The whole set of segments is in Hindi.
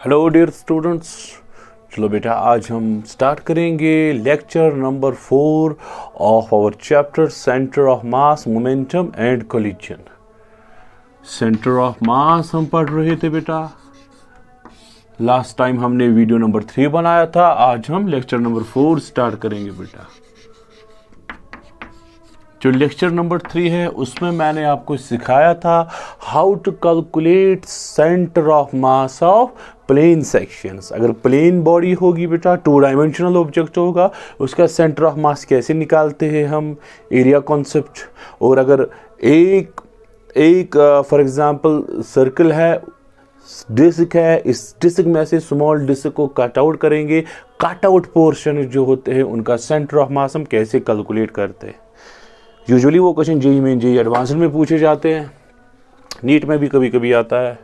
हेलो डियर स्टूडेंट्स, चलो बेटा आज हम स्टार्ट करेंगे lecture number 4 of our chapter centre of mass, momentum and collision. Centre of mass हम पढ़ रहे थे बेटा। लास्ट टाइम हमने वीडियो नंबर 3 बनाया था। आज हम लेक्चर नंबर 4 स्टार्ट करेंगे बेटा। जो लेक्चर नंबर 3 है उसमें मैंने आपको सिखाया था how to calculate centre of mass of plane sections. अगर प्लेन बॉडी होगी बेटा, 2 डायमेंशनल ऑब्जेक्ट होगा, उसका सेंटर ऑफ मास कैसे निकालते हैं हम, एरिया कॉन्सेप्ट। और अगर एक फॉर एग्जांपल सर्कल है, डिस्क है, इस डिस्क में से स्मॉल डिस्क को कट आउट करेंगे, कट आउट पोर्शन जो होते हैं उनका सेंटर ऑफ मास हम कैसे कैलकुलेट करते हैं। यूजुअली वो क्वेश्चन जेईई में, जेईई एडवांस्ड में पूछे जाते हैं, नीट में भी कभी कभी आता है।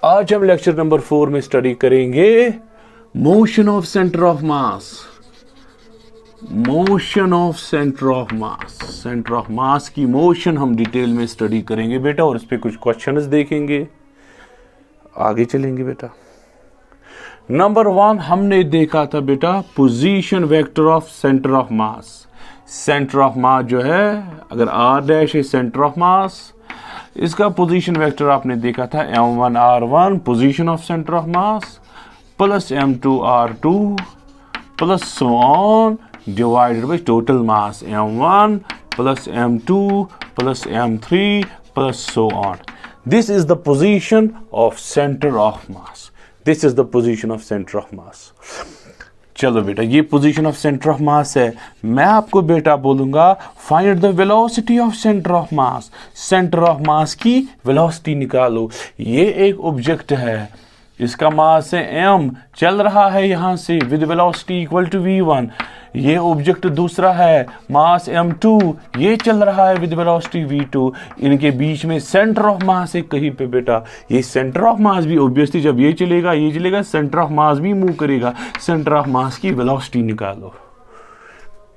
आज हम लेक्चर नंबर 4 में स्टडी करेंगे motion of centre of mass. Motion of centre of mass, centre of mass की मोशन हम डिटेल में स्टडी करेंगे बेटा, और इस पे कुछ क्वेश्चंस देखेंगे। आगे चलेंगे बेटा। नंबर 1 हमने देखा था बेटा position vector of centre of mass. Centre of mass जो है, अगर r डैश है सेंटर ऑफ मास, इसका पोजीशन वेक्टर आपने देखा था m1 r1 position of centre of mass plus m2 r2 plus so on divided by total mass m1 plus m2 plus m3 plus so on. This is the position of centre of mass. This is the position of centre of मास। चलो बेटा, ये पोजीशन ऑफ सेंटर ऑफ मास है। मैं आपको बेटा बोलूंगा find the velocity of centre of mass. Centre of mass की वेलोसिटी निकालो। ये एक ऑब्जेक्ट है, इसका मास है m, चल रहा है यहां से with velocity equal to v1। ये ऑब्जेक्ट दूसरा है, मास m2, ये चल रहा है विद वेलोसिटी v2। इनके बीच में सेंटर ऑफ मास है कहीं पे बेटा। ये सेंटर ऑफ मास भी ऑब्वियसली जब ये चलेगा सेंटर ऑफ मास भी मूव करेगा। सेंटर ऑफ मास की वेलोसिटी निकालो।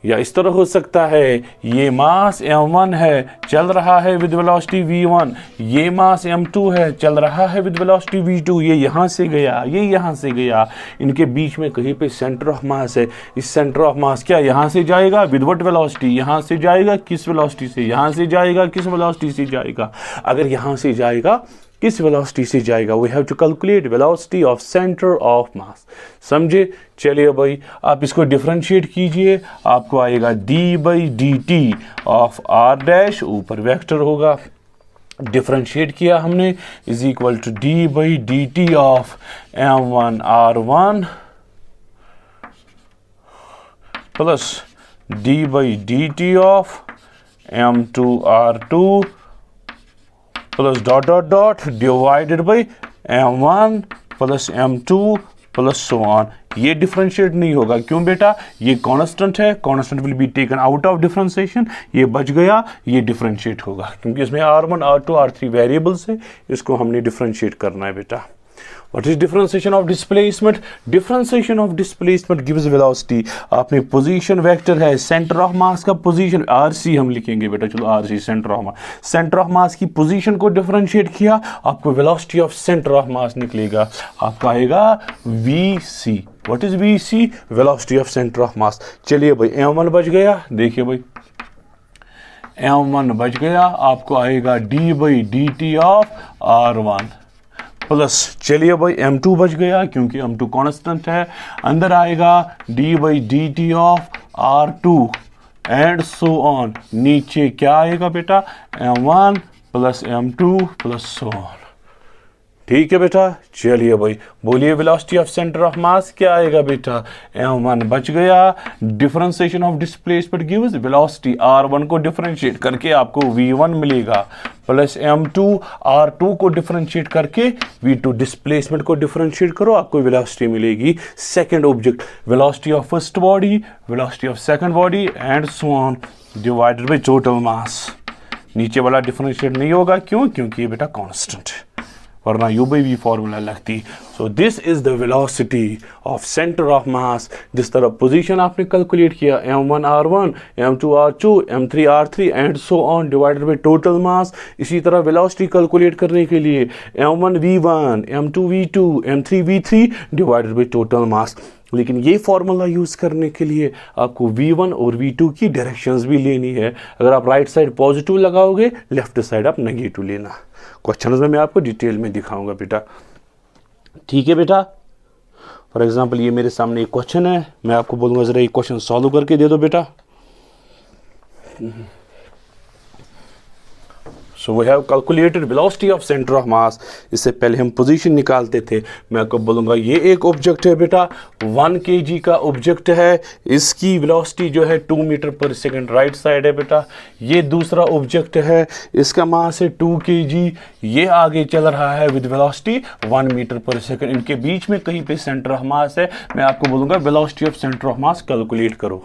या इस तरह हो सकता है, ये मास m1 है, चल रहा है विद वेलोसिटी v1, ये मास m2 है, चल रहा है विद वेलोसिटी v2, ये यहां से गया, ये यहां से गया, इनके बीच में कहीं पे सेंटर ऑफ मास है। इस सेंटर ऑफ मास क्या यहां से जाएगा विद व्हाट वेलोसिटी, यहां से जाएगा किस वेलोसिटी से, यहां से जाएगा किस वेलोसिटी से जाएगा। अगर यहां से जाएगा किस वेलोसिटी से जाएगा, we have to calculate velocity of centre of mass. समझे? चलिए भाई, आप इसको डिफरेंशिएट कीजिए, आपको आएगा d/dt ऑफ r डैश, ऊपर वेक्टर होगा, डिफरेंशिएट किया हमने, is equal to d/dt of m1 r1 plus d/dt of m2 r2 plus dot dot dot divided by m1 plus m2 plus so on. ये डिफरेंशिएट नहीं होगा, क्यों बेटा? ये कांस्टेंट है, constant will be taken out of differentiation. ये बच गया, ये डिफरेंशिएट होगा, क्योंकि इसमें r1 r2 r3 वेरिएबल्स है, इसको हमने डिफरेंशिएट करना है बेटा। What is differentiation of displacement? Differentiation of displacement gives velocity. आपने पोजीशन वेक्टर है, सेंटर ऑफ मास का पोजीशन RC हम लिखेंगे बेटा। चलो RC centre of mass, centre of mass की पोजीशन को डिफरेंशिएट किया, आपको वेलोसिटी ऑफ सेंटर ऑफ मास निकलेगा, आपका आएगा VC। What is VC? Velocity of centre of मास। चलिए भाई, m1 बच गया, देखिए भाई m1 बच गया, आपको आएगा d/dt ऑफ r1 प्लस, चलिए भाई m2 बच गया क्योंकि m2 कांस्टेंट है, अंदर आएगा d/dt of r2 and so on. नीचे क्या आएगा बेटा? m1 plus m2 plus so on. ठीक है बेटा। चलिए भाई, बोलिए velocity of centre of mass क्या आएगा बेटा? m1 बच गया, differentiation of displacement gives velocity. r1 को डिफरेंशिएट करके आपको v1 मिलेगा, प्लस m2 r2 को डिफरेंशिएट करके v2, डिस्प्लेसमेंट को डिफरेंशिएट करो, आपको वेलोसिटी मिलेगी। Second object, velocity of first body, velocity of second body and so on divided by total mass. नीचे वाला डिफरेंशिएट नहीं होगा, क्यों? क्योंकि ये बेटा कांस्टेंट है। वरना यू भी फॉर्मूला लगती। So this is the velocity of centre of मास। जिस तरह पोजीशन आपने कैलकुलेट किया m1 r1, m2 r2, m3 r3 and so on divided by total mass, इसी तरह वेलोसिटी कैलकुलेट करने के लिए m1 v1, m2 v2, m3 v3 divided by total mass. लेकिन ये फॉर्मूला यूज़ करने के लिए आपको v1 और v2 की डायरेक्शंस भी लेनी है। अगर आप राइट साइड पॉजिटिव लगाओगे, लेफ्ट साइड आप नेगेटिव लेना। क्वेश्चन में मैं आपको डिटेल में दिखाऊंगा बेटा, ठीक है बेटा। फॉर एग्जांपल ये मेरे सामने एक क्वेश्चन है, मैं आपको बोलूँगा ज़रा ये क्वेश्चन सॉल्व करके दे दो बेटा। So we have calculated velocity of centre of mass. इससे पहले हम पोजीशन निकालते थे। मैं आपको बोलूँगा ये एक ऑब्जेक्ट है बेटा, 1 kg का ऑब्जेक्ट है, इसकी वेलोसिटी जो है 2 metre per second right side है बेटा। ये दूसरा ऑब्जेक्ट है, इसका मास है 2 kg, ये आगे चल रहा है with velocity 1 metre per second. इनके बीच में कहीं पे सेंटर ऑफ मास है। मैं आपको बोलूँगा velocity of centre of mass calculate करो,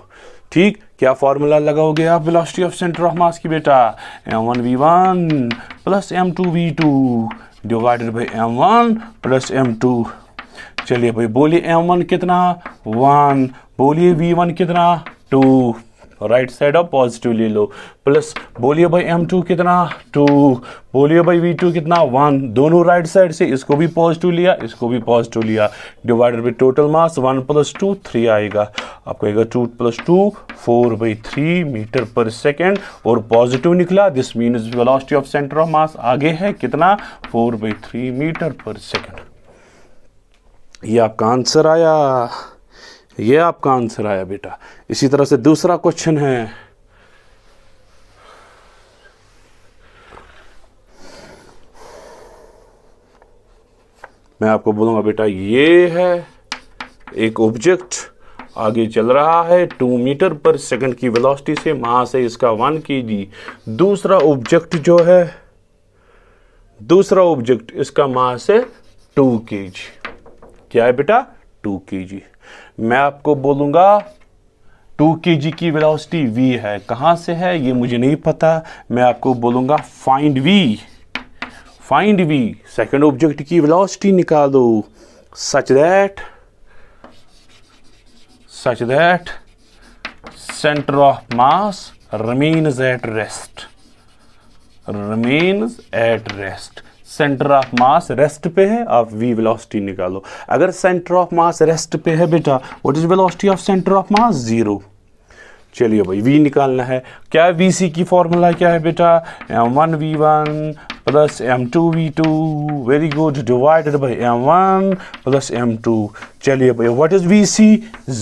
ठीक। क्या फॉर्मूला लगाओगे आप velocity of centre of mass की बेटा? m1 v1 plus m2 v2 divided by m1 plus m2। चलिए भाई बोलिए m1 कितना 1, बोलिए v1 कितना 2, राइट साइड ऑफ पॉजिटिव ले लो, प्लस बोलिए भाई m2 कितना 2, बोलिए भाई v2 कितना 1, दोनों राइट साइड से इसको भी पॉजिटिव लिया, इसको भी पॉजिटिव लिया, divided by total mass 1 plus 2 3 आएगा। आपको आएगा 2 प्लस 2 4/3 मीटर पर सेकेंड, और पॉजिटिव निकला। This means velocity of centre of मास आगे है कितना 4/3 मीटर पर सेकेंड। ये आपका आंसर आया, ये आपका आंसर आया बेटा। इसी तरह से दूसरा क्वेश्चन है, मैं आपको बोलूंगा बेटा ये है एक ऑब्जेक्ट आगे चल रहा है 2 मीटर पर सेकंड की वेलोसिटी से, मास है इसका 1 kg। दूसरा ऑब्जेक्ट जो है, दूसरा ऑब्जेक्ट इसका मास है 2 kg। क्या है बेटा? 2 kg। मैं आपको बोलूंगा 2 kg की वेलोसिटी v है, कहां से है ये मुझे नहीं पता। मैं आपको बोलूंगा find v, find v, second object की वेलोसिटी निकालो such that centre of mass remains at rest, remains at rest। Centre of mass rest पे है, आप v वेलोसिटी निकालो। अगर सेंटर ऑफ मास रेस्ट पे है बेटा, what is velocity of centre of मास? 0। चलिए भाई v निकालना है। क्या vc की फॉर्मूला क्या है बेटा? m1 v1 plus m2 v2, very good, divided by m1 plus m2। चलिए भाई व्हाट इज vc?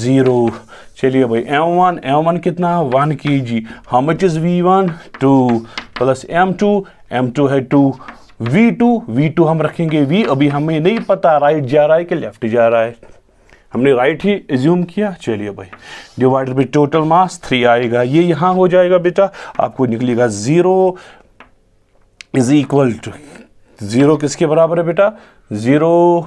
0। चलिए भाई m1 कितना 1 kg, how much is v1? 2 plus m2 है 2, v2 हम रखेंगे v, अभी हमें नहीं पता राइट जा रहा है कि लेफ्ट जा रहा है, हमने राइट ही एज्यूम किया। चलिए भाई डिवाइडेड बाई टोटल मास 3 आएगा, ये यहां हो जाएगा बेटा। आपको निकलेगा 0 इज इक्वल टू 0 किसके बराबर है बेटा? 0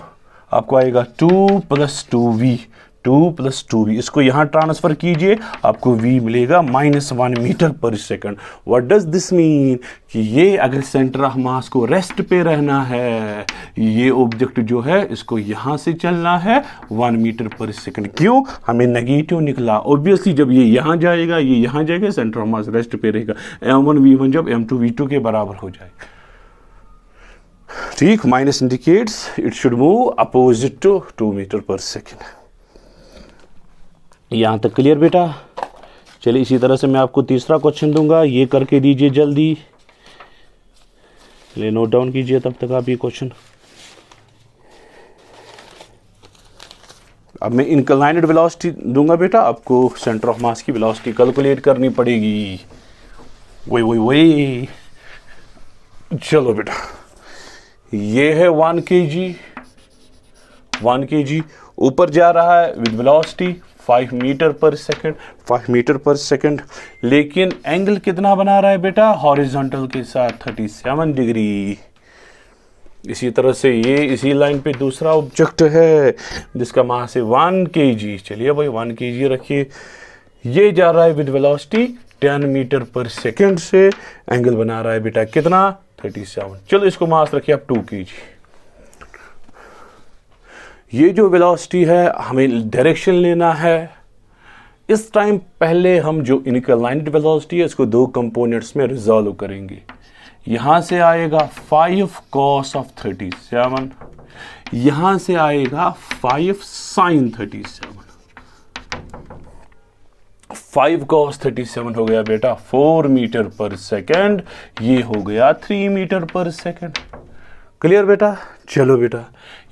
आपको आएगा 2 प्लस 2v, 2 प्लस 2v। इसको यहां ट्रांसफर कीजिए, आपको v मिलेगा -1 metre per second. What does this mean? कि ये अगर सेंटर ऑफ मास को रेस्ट पे रहना है, ये ऑब्जेक्ट जो है इसको यहां से चलना है 1 मीटर पर सेकंड। क्यों? हमें नेगेटिव निकला। ऑब्वियसली जब ये यहां जाएगा, ये यहां जाएगा, सेंटर ऑफ मास रेस्ट पे रहेगा। m1 v1 जब m2 v2 के बराबर हो जाएगा, ठीक। Minus indicates it should move opposite to 2 metre per second. यहाँ तक क्लियर बेटा? चलिए इसी तरह से मैं आपको तीसरा क्वेश्चन दूंगा, ये करके दीजिए जल्दी, चलिए नोट डाउन कीजिए तब तक आप ये क्वेश्चन। अब मैं इंक्लाइंड वेलोसिटी दूंगा बेटा, आपको सेंटर ऑफ मास की वेलोसिटी कैलकुलेट करनी पड़ेगी। वही चलो बेटा, ये है 1 kg, ऊपर जा रहा है with velocity 5 metre per second, 5 metre per second. लेकिन एंगल कितना बना रहा है बेटा? हॉरिजॉन्टल के साथ 37 डिग्री। इसी तरह से ये इसी लाइन पे दूसरा ऑब्जेक्ट है जिसका मास है 1 kg। चलिए भाई 1 kg रखिए, ये जा रहा है with velocity 10 metre per second से, एंगल बना रहा है बेटा कितना? 37। चलो इसको मास रखिए आप 2 kg। ये जो वेलोसिटी है हमें डायरेक्शन लेना है। इस टाइम पहले हम जो इंक्लाइंड वेलोसिटी है इसको दो कंपोनेंट्स में रिजॉल्व करेंगे। यहां से आएगा 5 cos of 37, यहां से आएगा 5 sin 37। 5 cos 37 हो गया बेटा 4 मीटर पर सेकेंड, ये हो गया 3 मीटर पर सेकेंड। क्लियर बेटा? चलो बेटा,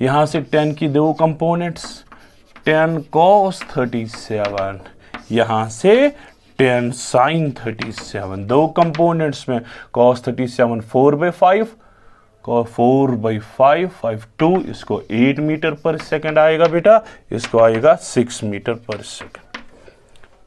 यहां से 10 की दो कंपोनेंट्स, 10 cos 37, यहां से 10 sin 37, दो कंपोनेंट्स में cos 37 4/5, 4/5, 5/2, इसको 8 मीटर पर सेकेंड आएगा बेटा, इसको आएगा 6 मीटर पर सेकेंड।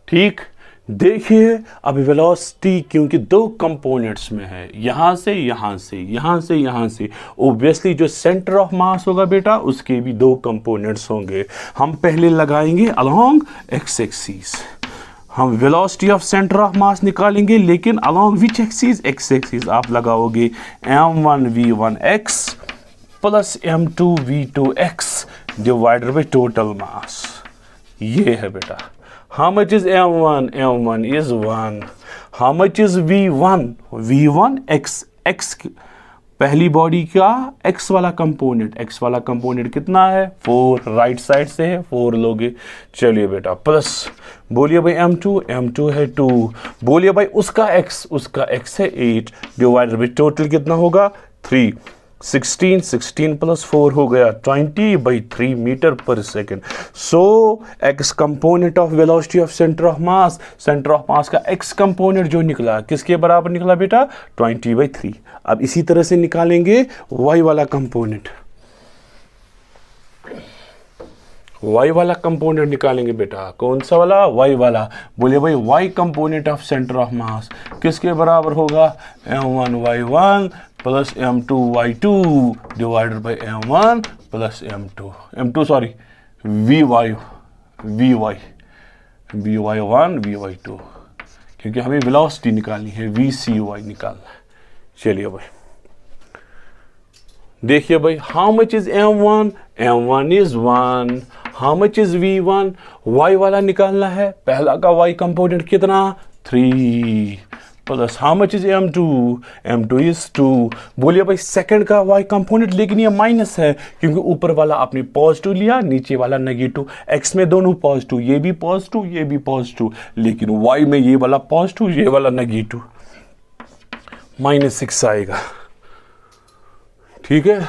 ठीक, देखिए अब वेलोसिटी क्योंकि दो कंपोनेंट्स में है, यहां से यहां से, यहां से यहां से, ऑब्वियसली जो सेंटर ऑफ मास होगा बेटा उसके भी दो कंपोनेंट्स होंगे। हम पहले लगाएंगे अलोंग एक्स एक्सिस, हम वेलोसिटी ऑफ सेंटर ऑफ मास निकालेंगे, लेकिन along which axis? X axis. आप लगाओगे m1v1x plus m2v2x divided by total mass. ये है बेटा। How much is m1? m1 is 1. How much is v1? v1 x पहली बॉडी का x वाला कंपोनेंट, x वाला कंपोनेंट कितना है? 4, राइट साइड से है 4 लोगे। चलिए बेटा प्लस, बोलिए भाई m2 है 2, बोलिए भाई उसका x है 8 डिवाइडेड बाय टोटल कितना होगा? 3। 16 प्लस 4 हो गया 20/3 मीटर पर second. So x component of velocity of centre of mass, centre of मास का एक्स कंपोनेंट जो निकला किसके बराबर निकला बेटा? 20/3। अब इसी तरह से निकालेंगे वाई वाला कंपोनेंट, वाई वाला कंपोनेंट निकालेंगे बेटा। कौन सा वाला? वाई वाला। बोलिए भाई y component of centre of mass किसके बराबर होगा? m1y1 plus m2y2 divided by m1 plus m2 sorry vy1 vy2, क्योंकि हमें वेलोसिटी निकालनी है, vcy निकालना है। चलिए भाई देखिए भाई, how much is m1? m1 is 1। How much is v1? y वाला निकालना है, पहला का y कंपोनेंट कितना? 3 plus how much is m2? m2 is 2। बोलिए भाई सेकंड का y कंपोनेंट, लेकिन ये माइनस है क्योंकि ऊपर वाला आपने पॉजिटिव लिया, नीचे वाला नेगेटिव। x में दोनों पॉजिटिव, ये भी पॉजिटिव ये भी पॉजिटिव, लेकिन y में ये वाला पॉजिटिव ये वाला नेगेटिव, -6 आएगा। ठीक है,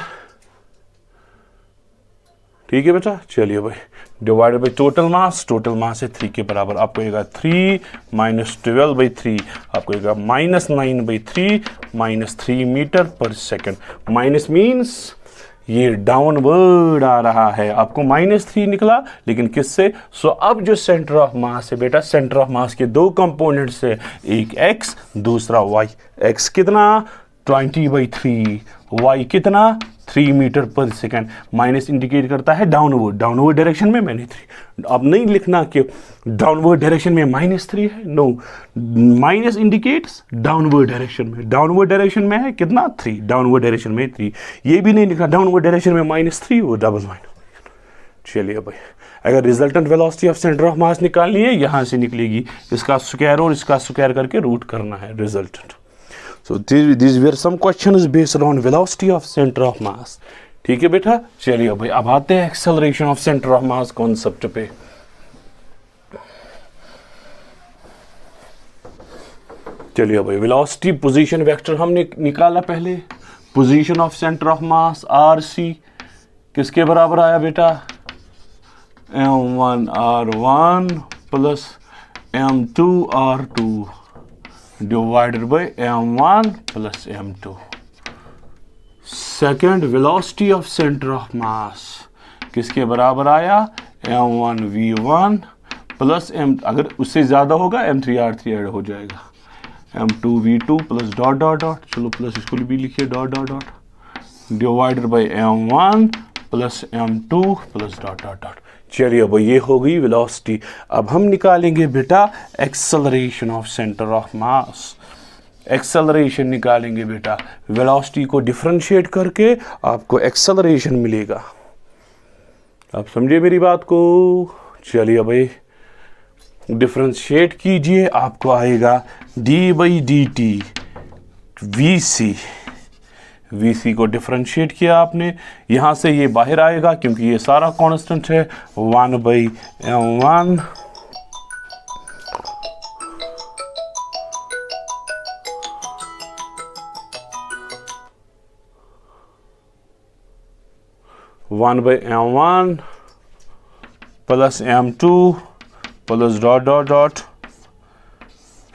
ठीक है बेटा। चलिए भाई divided by total mass, total mass है 3 के बराबर, आपको आएगा 3 माइनस 12/3, आपको आएगा -9/3 -3 मीटर पर सेकेंड। माइनस मीन्स ये डाउनवर्ड आ रहा है, आपको -3 निकला, लेकिन किससे? सो अब जो सेंटर ऑफ मास है बेटा, सेंटर ऑफ मास के दो कंपोनेंट्स है, एक x दूसरा y। x कितना? 20/3, y कितना? 3 मीटर पर सेकेंड। माइनस इंडिकेट करता है डाउनवर्ड, डाउनवर्ड डायरेक्शन में मैंने 3। अब नहीं लिखना कि डाउनवर्ड डायरेक्शन में -3 है, no, minus indicates downward direction में, डाउनवर्ड डायरेक्शन में है कितना? 3, डाउनवर्ड डायरेक्शन में 3। ये भी नहीं लिखना डाउनवर्ड डायरेक्शन में -3, वो डबल माइनस। चलिए भाई, अगर resultant velocity of centre of मास निकालनी है, यहां से निकलेगी, इसका स्क्वायर और इसका स्क्वायर करके रूट करना है resultant. So these were some questions based on velocity of center of mass। ठीक है बेटा। चलिए भाई अब आते हैं acceleration of centre of mass concept पे। चलिए भाई, वेलोसिटी पोजीशन वेक्टर हमने निकाला पहले, position of centre of mass RC किसके बराबर आया बेटा? m1r1 plus m2r2 divided by m1 plus m2। Second velocity of centre of mass किसके बराबर आया? m1v1 प्लस m, अगर उससे ज्यादा होगा m3r3 ऐड हो जाएगा, m2v2 plus dot dot dot, चलो प्लस इसको भी लिखिए dot dot dot, divided by m1 plus m2 plus dot dot dot. चलिए अब ये हो गई वेलोसिटी। अब हम निकालेंगे बेटा acceleration of centre of mass. Acceleration निकालेंगे बेटा, वेलोसिटी को डिफरेंशिएट करके आपको एक्सेलरेशन मिलेगा। आप समझे मेरी बात को। चलिए भाई डिफरेंशिएट कीजिए, आपको आएगा d by d t v c. V c को डिफरेंशिएट किया आपने, यहां से ये बाहर आएगा क्योंकि ये सारा कांस्टेंट है, 1/m1 1/m1 plus m2 plus dot dot dot,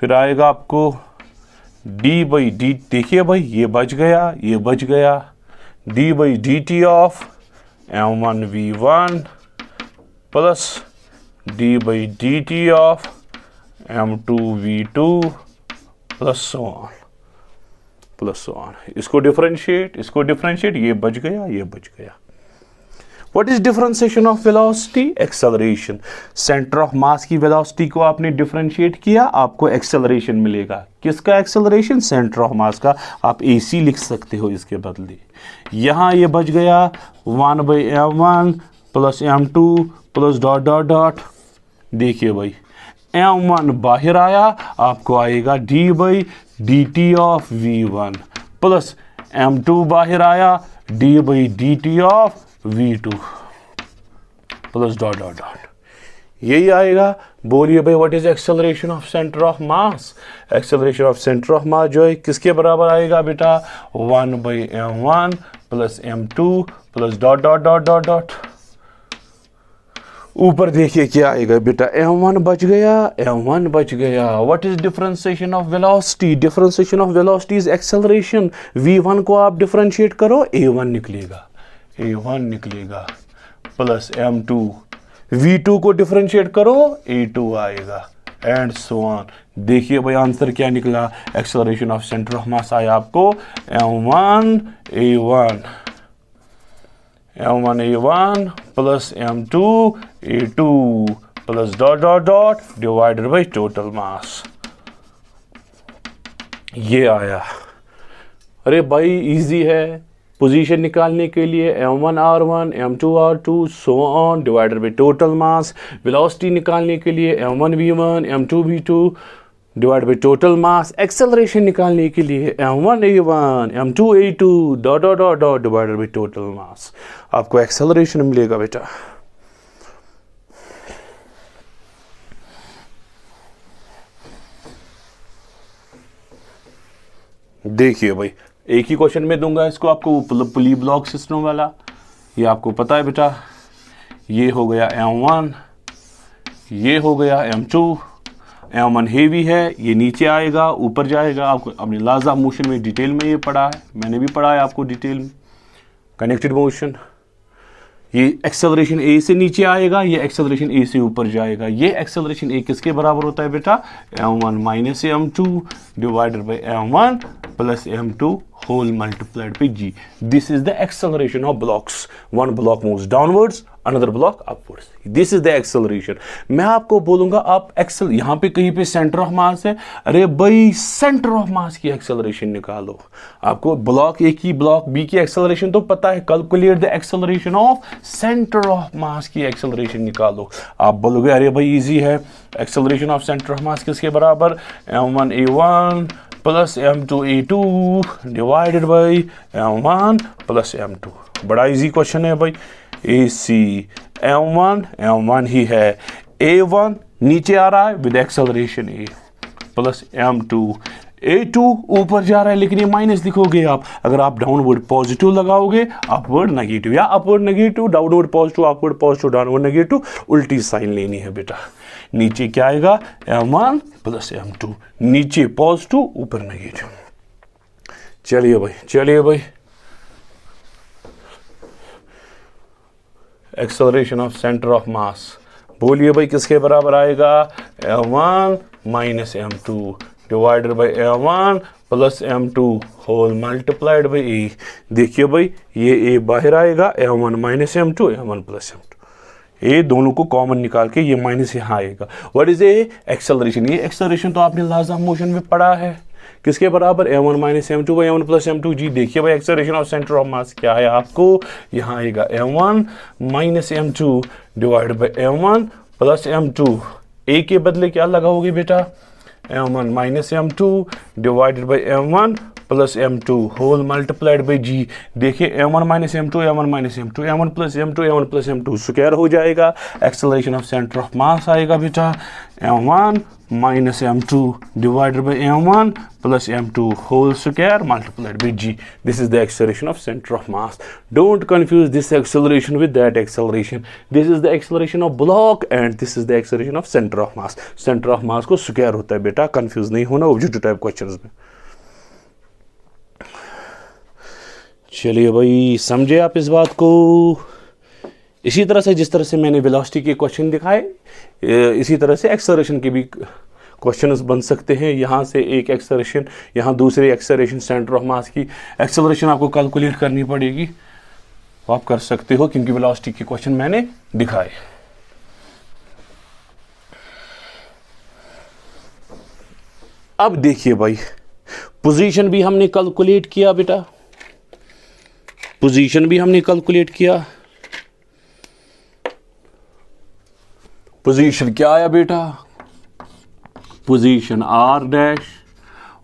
फिर आएगा आपको d बाई डी, देखिए भाई ये बच गया, ये बच गया, d by d T of m1v1 plus d by d T of m2v2 plus so on plus so on. इसको डिफरेंशिएट, ये बच गया, ये बच गया। What is differentiation of velocity? Acceleration. Centre of mass की वेलोसिटी को आपने डिफरेंशिएट किया, आपको एक्सेलरेशन मिलेगा। किसका एक्सेलरेशन? सेंटर ऑफ मास का। आप AC लिख सकते हो इसके बदले। यहां ये बच गया 1/m1 plus m2 plus dot dot dot. देखिए भाई m1 बाहर आया, आपको आएगा d by d T of v1 plus m2 बाहर आया, d by d T of v2 plus dot dot dot, यही आएगा। बोलिए भाई what is acceleration of centre of mass? Acceleration of centre of mass जो है किसके बराबर आएगा बेटा? 1/m1 plus m2 plus dot dot dot dot dot. ऊपर देखिए क्या आएगा बेटा, m1 बच गया, m1 बच गया। What is differentiation of velocity? Differentiation of velocity is acceleration. v1 को आप डिफरेंशिएट करो, a1 निकलेगा, a1 निकलेगा प्लस m2, v2 को डिफरेंशिएट करो, a2 आएगा एंड सो ऑन। देखिए भाई आंसर क्या निकला? एक्सेलरेशन ऑफ सेंटर ऑफ मास आया आपको m1 a1 plus m2 a2 plus dot dot dot divided by total mass. ये आया। अरे भाई इजी है। पोजीशन निकालने के लिए m1 r1 m2 r2 so on divided by total mass. Velocity निकालने के लिए m1 v1 m2 v2 divide by total mass. Acceleration निकालने के लिए m1 a1 m2 a2 dot dot dot dot divided by total mass. आपको एक्सेलरेशन मिलेगा बेटा। देखिए भाई एक ही क्वेश्चन में दूंगा इसको आपको, पुली ब्लॉक सिस्टम वाला। ये आपको पता है बेटा, ये हो गया m1, ये हो गया m2। m1 हेवी है, ये नीचे आएगा ऊपर जाएगा। आपको अपने लाज़ा मोशन में डिटेल में ये पढ़ा है, मैंने भी पढ़ा है आपको डिटेल में। कनेक्टेड मोशन, ये एक्सेलरेशन ए से नीचे आएगा, ये एक्सेलरेशन ए से ऊपर जाएगा। ये एक्सेलरेशन ए किसके बराबर होता है बेटा? m1 minus m2 divided by m1 plus m2 whole multiplied by g. This is the acceleration of blocks. One block moves downwards, another block upwards. This is the acceleration. मैं आपको बोलूंगा आप एक्सेल, यहाँ पे कहीं पे सेंटर ऑफ मास है, अरे भाई सेंटर ऑफ मास की एक्सेलरेशन निकालो। आपको ब्लॉक ए की ब्लॉक बी की एक्सेलरेशन तो पता है, calculate the acceleration of centre of mass की एक्सेलरेशन निकालो। आप बोलोगे अरे भाई इजी है, acceleration of centre of mass किसके बराबर? m1 a1 plus m2 a2 divided by m1 plus m2। बड़ा इजी क्वेश्चन है भाई। AC m1 ही है, a1 नीचे आ रहा है with acceleration a plus m2 a2 ऊपर जा रहा है, लेकिन ये माइनस लिखोगे आप। अगर आप डाउनवर्ड पॉजिटिव लगाओगे, अपवर्ड नेगेटिव, या upward negative downward positive, upward positive downward negative, उल्टी साइन लेनी है बेटा। नीचे क्या आएगा? m1 प्लस m2, नीचे पॉजिटिव ऊपर नेगेटिव। चलिए भाई acceleration of centre of mass, बोलिए भाई किसके बराबर आएगा? m1 minus m2 divided by m1 plus m2 whole multiplied by a. देखिए भाई ये a बाहर आएगा, m1 minus m2 m1 plus m2। ए दोनों को कॉमन निकाल के ये माइनस यहाँ आएगा। What is a? एक्सेलरेशन। ये एक्सेलरेशन तो आपने लाज़ा मोशन में पढ़ा है। किसके बराबर, m1 minus m2 by m1 plus m2। जी देखिए भाई acceleration of centre of mass क्या है आपको, यहाँ आएगा m1 minus m2 divide by m1 plus m2। a के बदले क्या लगाओगे बेटा, m1 minus m2 divided by m1 plus m2 whole multiplied by g। देखिए m1 minus m2 m1 minus m2 m1 plus m2 m1 plus m2 square हो जाएगा। Acceleration of centre of mass आएगा बेटा m1 minus m2 divided by m1 plus m2 whole square multiplied by g। This is the acceleration of centre of mass. Don't confuse this acceleration with that acceleration. This is the acceleration of block and this is the acceleration of centre of mass. Centre of mass को स्क्वायर होता है बेटा, कंफ्यूज नहीं होना ऑब्जेक्टिव टाइप क्वेश्चंस में। चलिए भाई समझे आप इस बात को। इसी तरह से जिस तरह से मैंने वेलोसिटी के क्वेश्चन दिखाए, इसी तरह से एक्सेलरेशन के भी क्वेश्चंस बन सकते हैं। यहाँ से एक एक्सेलरेशन, यहाँ दूसरे एक्सेलरेशन, सेंटर ऑफ मास की एक्सेलरेशन आपको कैलकुलेट करनी पड़ेगी, आप कर सकते हो क्योंकि वेलोसिटी के क्वेश्चन मैंने दिखाए। अब देखिए भाई पोजीशन भी हमने कैलकुलेट किया बेटा, पोजीशन भी हमने कैलकुलेट किया। पोजीशन क्या आया बेटा, पोजीशन आर डैश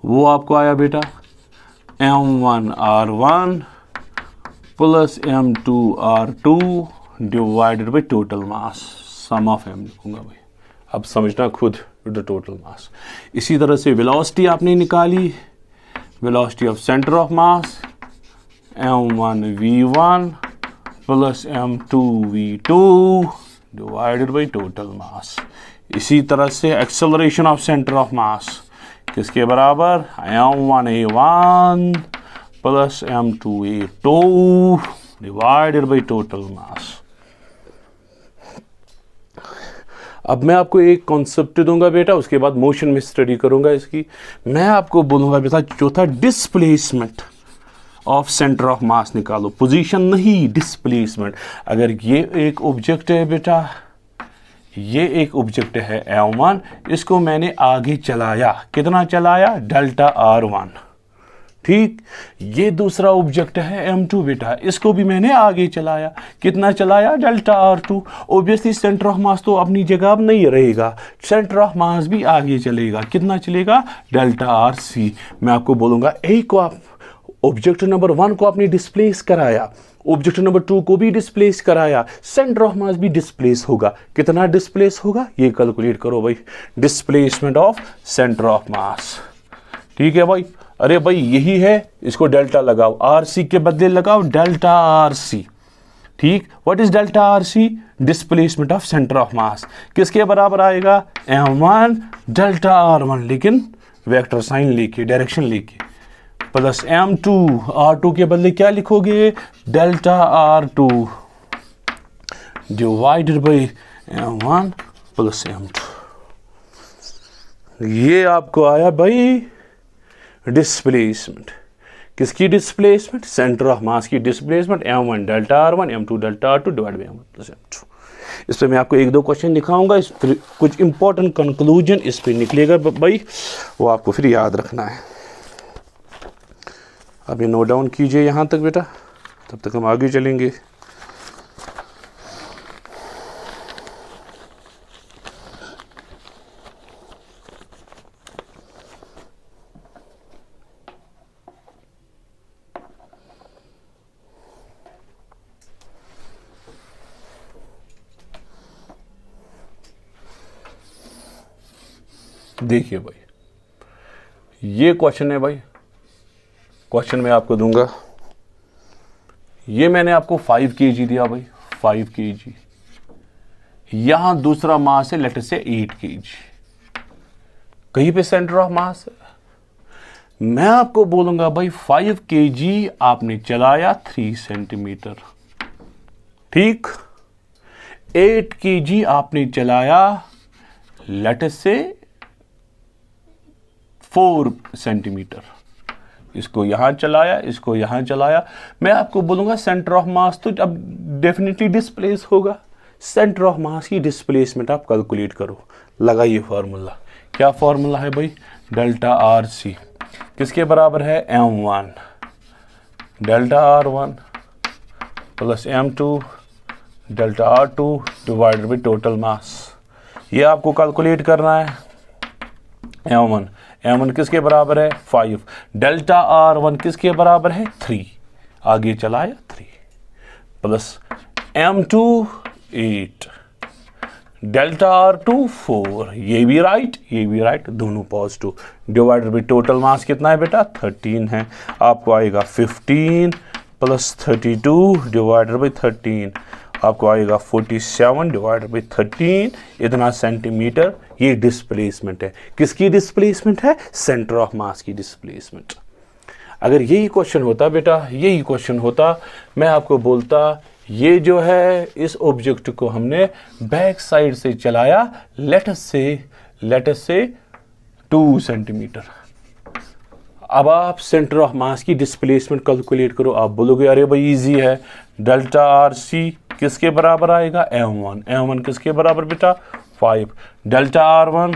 वो आपको आया बेटा m1 r1 plus m2 r2 divided by total mass, sum of m लिखूंगा भाई, अब समझना खुद द टोटल मास। इसी तरह से वेलोसिटी आपने निकाली, velocity of centre of mass m1 v1 plus m2 v2 divided by total मास। इसी तरह से acceleration of centre of mass किसके बराबर, m1 a1 plus m2 a2 divided by total मास। अब मैं आपको एक कॉन्सेप्ट दूंगा बेटा, उसके बाद मोशन में स्टडी करूंगा इसकी। मैं आपको बोलूंगा बेटा चौथा डिस्प्लेसमेंट ऑफ सेंटर ऑफ मास निकालो, पोजीशन नहीं डिस्प्लेसमेंट। अगर ये एक ऑब्जेक्ट है बेटा, ये एक ऑब्जेक्ट है m1, इसको मैंने आगे चलाया, कितना चलाया, डेल्टा r1, ठीक। ये दूसरा ऑब्जेक्ट है m2 बेटा, इसको भी मैंने आगे चलाया, कितना चलाया, delta r2। Obviously centre of मास तो अपनी जगह अब नहीं रहेगा, सेंटर ऑफ मास भी आगे चलेगा, कितना चलेगा, डेल्टा rc। मैं आपको बोलूंगा ए को आप ऑब्जेक्ट नंबर 1 को आपने डिस्प्लेस कराया, ऑब्जेक्ट नंबर 2 को भी डिस्प्लेस कराया, सेंटर ऑफ मास भी डिस्प्लेस होगा, कितना डिस्प्लेस होगा, ये कैलकुलेट करो भाई, डिस्प्लेसमेंट ऑफ सेंटर ऑफ मास, ठीक है भाई। अरे भाई यही है, इसको डेल्टा लगाओ, आरसी के बदले लगाओ डेल्टा आरसी, ठीक। What is delta RC, displacement of centre of mass, किसके बराबर आएगा, m1 डेल्टा r1, लेकिन वेक्टर साइन लेके, डायरेक्शन लेके, प्लस m2 r2 के बदले क्या लिखोगे, delta r2 divided by m1 plus m2। ये आपको आया भाई डिस्प्लेसमेंट, किसकी डिस्प्लेसमेंट, सेंटर ऑफ मास की displacement, m1 delta r1 m2 delta r2 divide by m1 plus m2। इस पर मैं आपको एक दो क्वेश्चन दिखाऊंगा, इस पर कुछ इंपॉर्टेंट कंक्लूजन इस पर निकलेगा भाई, वो आपको फिर याद रखना है। अभी नोट डाउन कीजिए यहाँ तक बेटा, तब तक हम आगे चलेंगे। देखिए भाई ये क्वेश्चन है भाई, क्वेश्चन मैं आपको दूंगा, ये मैंने आपको 5 kg दिया भाई, 5 kg, यहां दूसरा मास है लेटर से 8 kg, कहीं पे सेंटर ऑफ मास है। मैं आपको बोलूंगा भाई 5 kg आपने चलाया 3 सेंटीमीटर, ठीक। 8 kg आपने चलाया लेटर से 4 सेंटीमीटर, इसको यहां चलाया, इसको यहां चलाया। मैं आपको बोलूंगा सेंटर ऑफ मास तो अब डेफिनेटली डिस्प्लेस होगा, सेंटर ऑफ मास की डिस्प्लेसमेंट आप कैलकुलेट करो, लगाइए फॉर्मूला, क्या फॉर्मूला है भाई, डेल्टा आर सी। किसके बराबर है m1 delta r1 plus m2 delta r2 divided by total मास। ये आपको कैलकुलेट करना है। m1 किसके बराबर है 5, डेल्टा r1 किसके बराबर है 3, आगे चलाया 3 प्लस m2 8 डेल्टा r2 4, ये भी राइट दोनों पॉजिटिव, डिवाइडेड बाई टोटल मास कितना है बेटा 13 है। आपको आएगा 15 प्लस 32 डिवाइडेड बाई 13, आपको आएगा 47 डिवाइडेड बाई 13, इतना सेंटीमीटर। ये डिस्प्लेसमेंट है, किसकी डिस्प्लेसमेंट है सेंटर ऑफ मास की डिस्प्लेसमेंट। अगर यही क्वेश्चन होता बेटा, यही क्वेश्चन होता, मैं आपको बोलता ये जो है इस ऑब्जेक्ट को हमने बैक साइड से चलाया लेट अस से 2 सेंटीमीटर। अब आप सेंटर ऑफ मास की डिस्प्लेसमेंट कैलकुलेट करो। आप बोलोगे अरे भाई इजी है, डेल्टा आर सी किसके बराबर आएगा m1 किसके बराबर बेटा 5, डेल्टा r1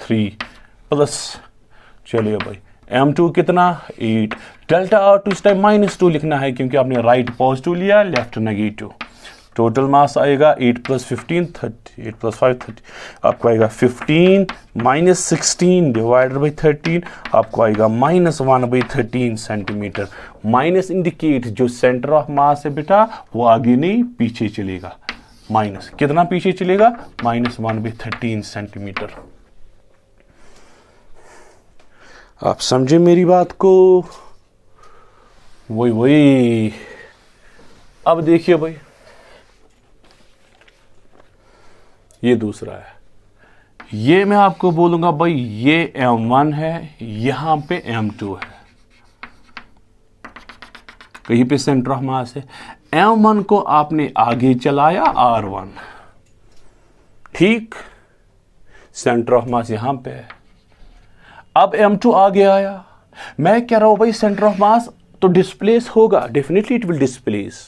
3 प्लस चलिए भाई m2 कितना 8, डेल्टा r2 इस टाइम -2 लिखना है क्योंकि आपने राइट पॉजिटिव लिया लेफ्ट नेगेटिव। टोटल मास आएगा 8 प्लस 15 30, 8 प्लस 5 30, आपको आएगा 15 माइनस 16 डिवाइडेड बाई 13, आपको आएगा -1/13 सेंटीमीटर। माइनस इंडिकेट जो सेंटर ऑफ मास है बेटा वो आगे नहीं पीछे चलेगा, माइनस कितना पीछे चलेगा -1/13 सेंटीमीटर। आप समझे मेरी बात को? वही अब देखिए भाई, ये दूसरा है, ये मैं आपको बोलूंगा भाई ये m1 है, यहां पे m2 है, कहीं पे सेंटर ऑफ मास है। m1 को आपने आगे चलाया r1, ठीक, सेंटर ऑफ मास यहां पे है। अब m2 आगे आया, मैं कह रहा हूं भाई सेंटर ऑफ मास तो डिस्प्लेस होगा, डेफिनेटली इट विल डिस्प्लेस।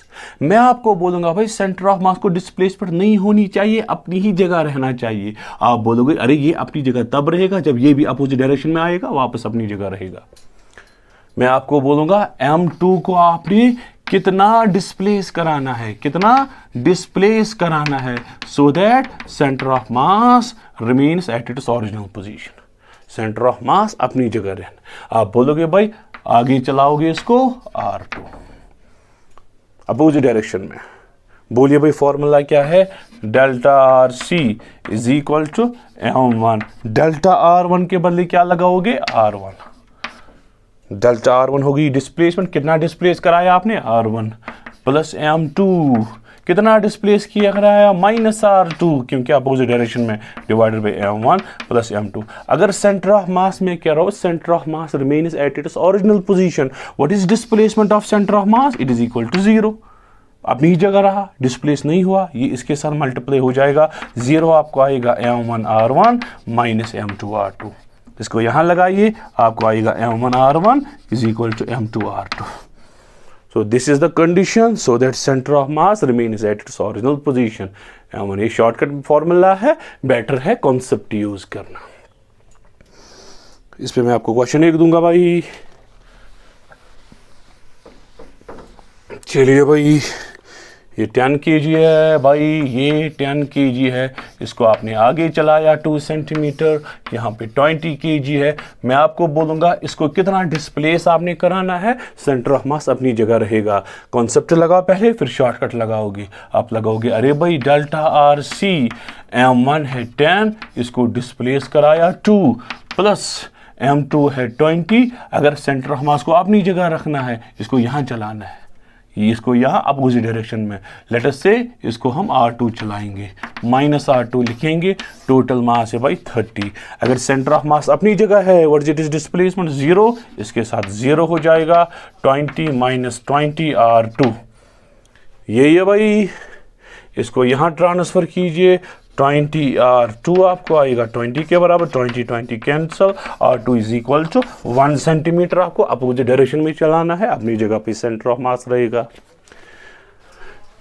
मैं आपको बोलूंगा भाई सेंटर ऑफ मास को डिस्प्लेसमेंट नहीं होनी चाहिए, अपनी ही जगह रहना चाहिए। आप बोलोगे अरे ये अपनी जगह तब रहेगा जब ये भी अपोजिट डायरेक्शन में आएगा, वापस अपनी जगह रहेगा। मैं आपको बोलूंगा m2 को आपने कितना डिस्प्लेस कराना है, कितना डिस्प्लेस कराना है, so that centre of mass remains at its original position. Centre of मास अपनी जगह रहना। आप बोलोगे भाई आगे चलाओगे इसको r2 अपोजिट डायरेक्शन में, बोलिए भाई फॉर्मूला क्या है, delta r c is equal to m1, delta r1 के बदले क्या लगाओगे r1, डेल्टा r1 होगी डिस्प्लेसमेंट, कितना डिस्प्लेस कराया आपने r1 प्लस m2 कितना डिस्प्लेस किया कराया -r2 क्योंकि अपोजिट डायरेक्शन में, divided by m1 plus m2। अगर सेंटर ऑफ मास में कह रहा हूं centre of mass remains at its original position, what is displacement of centre of mass, it is equal to 0। अपनी जगह रहा, डिस्प्लेस नहीं हुआ, ये इसके साथ मल्टीप्लाई हो जाएगा, 0 आपको आएगा m1 r1 minus m2 r2। इसको यहां लगाइए, आपको आएगा m1 r1 is equal to m2 r2। So this is the condition so that center of mass remains at its original position। ये शॉर्टकट फॉर्मूला है, बेटर है कॉन्सेप्ट यूज करना। इस पे मैं आपको क्वेश्चन 1 दूंगा भाई। चलिए भाई, ये 10 kg है भाई, ये 10 kg है, इसको आपने आगे चलाया 2 सेंटीमीटर, यहाँ पे 20 kg है। मैं आपको बोलूँगा इसको कितना डिस्प्लेस आपने कराना है, सेंटर ऑफ मास अपनी जगह रहेगा। कॉन्सेप्ट लगाओ पहले, फिर शॉर्टकट लगाओगे। आप लगाओगे अरे भाई डेल्टा आर सी m1 है 10, इसको डिस्प्लेस कराया 2 प्लस m2 है 20। अगर सेंटर ऑफ मास को अपनी जगह रखना है, इसको यहाँ चलाना है, इसको यहाँ अपोजिट डायरेक्शन में, लेट अस से इसको हम r2 चलाएंगे, -r2 लिखेंगे। टोटल मास है भाई 30। अगर सेंटर ऑफ मास अपनी जगह है, व्हाट इज डिस्प्लेसमेंट 0, इसके साथ 0 हो जाएगा, 20 माइनस 20 r2, यही है भाई। इसको यहाँ ट्रांसफर कीजिए, 20 r2 आपको आएगा 20 के बराबर, 20 cancel, r2 is equal to 1 centimetre. आपको अपोजिट डायरेक्शन में चलाना है, अपनी जगह पे सेंटर ऑफ मास रहेगा।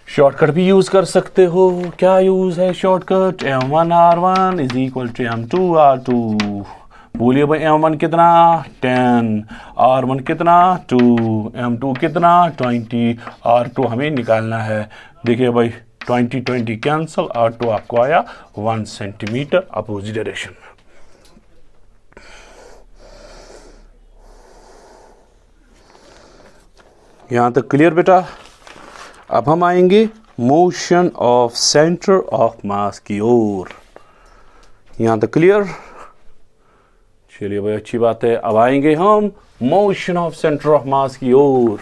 शॉर्टकट भी यूज कर सकते हो, क्या यूज है shortcut, m1 r1 is equal to m2 r2 बोलिए भाई M1 कितना 10, R1 कितना 2, M2 कितना 20, R2 हमें निकालना है। देखिए भाई 20 कैंसल, R2 आपको आया 1 सेंटीमीटर अपोजिट डायरेक्शन में। यहां तक क्लियर बेटा। अब हम आएंगे motion of centre of mass की ओर। यहां तक क्लियर। चलिए भाई अच्छी बात है। अब आएंगे हम motion of centre of mass की ओर।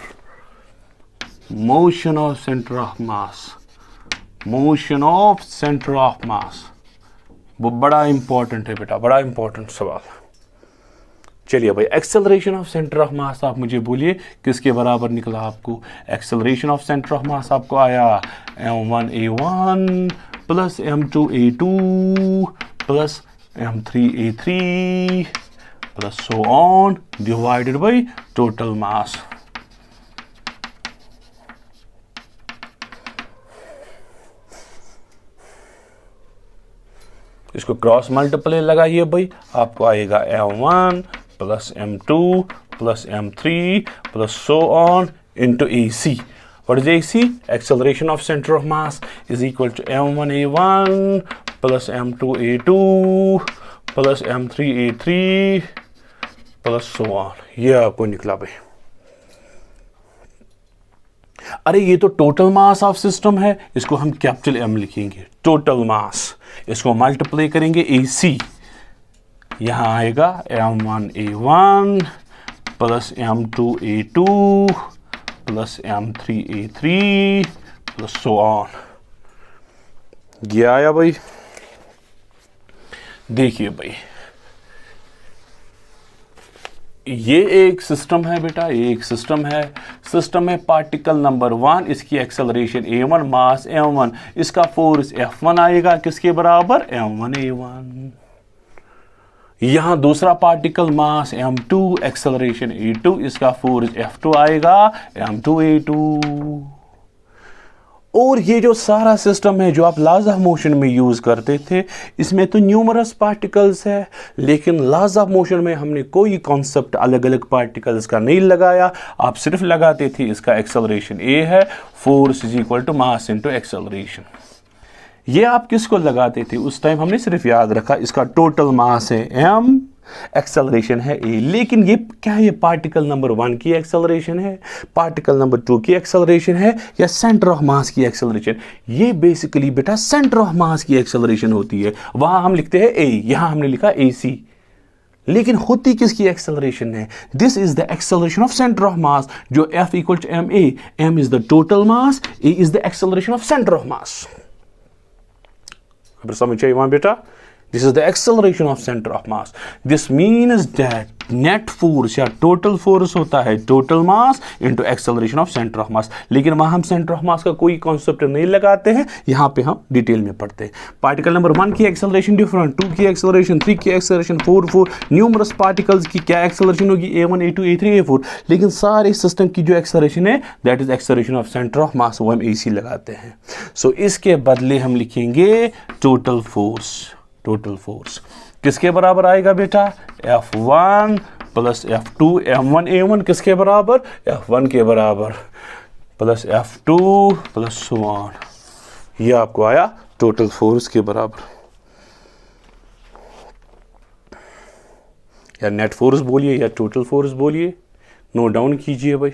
Motion of centre of mass, motion of centre of mass, वो बड़ा इंपॉर्टेंट है बेटा, बड़ा इंपॉर्टेंट सवाल। चलिए भाई acceleration of centre of mass आप मुझे बोलिए किसके बराबर निकला आपको। Acceleration of centre of mass आपको आया m1a1 plus m2a2 plus m3a3 plus so on divided by total mass. इसको क्रॉस मल्टीप्लाई लगाइए भाई, आपको आएगा m1 plus m2 plus m3 plus so on into AC। What is AC? Acceleration of centre of mass is equal to m1a1 plus m2a2 plus m3a3 plus so on. ये आपको निकला भाई। अरे ये तो टोटल मास ऑफ सिस्टम है, इसको हम कैपिटल M लिखेंगे, टोटल मास। इसको मल्टीप्लाई करेंगे AC, यहां आएगा m1a1 plus m2a2 plus m3a3 plus so on. ये आया भाई। देखिए भाई ये एक सिस्टम है बेटा, ये एक सिस्टम है। सिस्टम में पार्टिकल नंबर 1, इसकी एक्सेलरेशन a1, मास m1, इसका फोर्स F1 आएगा किसके बराबर m1a1। यहां दूसरा पार्टिकल मास m2, एक्सेलरेशन a2, इसका फोर्स F2 आएगा m2a2। और ये जो सारा सिस्टम है जो आप लॉज ऑफ मोशन में यूज करते थे, इसमें तो न्यूमरस पार्टिकल्स है, लेकिन लॉज ऑफ मोशन में हमने कोई कॉन्सेप्ट अलग अलग पार्टिकल्स का नहीं लगाया। आप सिर्फ लगाते थे इसका एक्सेलरेशन a है, force is equal to mass into acceleration. ये आप किसको लगाते थे उस टाइम? हमने सिर्फ याद रखा इसका टोटल मास है m, एक्सेलरेशन है a। लेकिन ये क्या है? ये पार्टिकल नंबर 1 की एक्सेलरेशन है, पार्टिकल नंबर 2 की एक्सेलरेशन है, या सेंटर ऑफ मास की एक्सेलरेशन? ये बेसिकली बेटा सेंटर ऑफ मास की एक्सेलरेशन होती है। वहां हम लिखते हैं a, यहां हमने लिखा AC। लेकिन होती किसकी एक्सेलरेशन है? This is the acceleration of centre of mass, जो F equal to ma, m is the total mass, a is the acceleration of centre of mass. समझ चाहिए वहां बेटा? This is the acceleration of center of mass. This means that net force या total force होता है total mass into acceleration of center of mass। लेकिन वहां हम center of mass का कोई कॉन्सेप्ट नहीं लगाते हैं, यहाँ पे हम डिटेल में पढ़ते हैं। पार्टिकल नंबर 1 की एक्सेलरेशन डिफरेंट, 2 की एक्सेलरेशन, 3 की एक्सेलरेशन, 4 न्यूमरस पार्टिकल्स की क्या एक्सेलरेशन होगी, a1 a2 a3 a4। लेकिन सारे सिस्टम की जो एक्सेलरेशन है that is acceleration of centre of mass, वो हम AC लगाते हैं। सो इसके बदले हम लिखेंगे टोटल फोर्स। टोटल फोर्स किसके बराबर आएगा बेटा? F1 प्लस F2, m1a1 किसके बराबर? F1 के बराबर, plus F2 plus so on. ये आपको आया टोटल फोर्स के बराबर, या नेट फोर्स बोलिए या टोटल फोर्स बोलिए, नोट डाउन कीजिए भाई।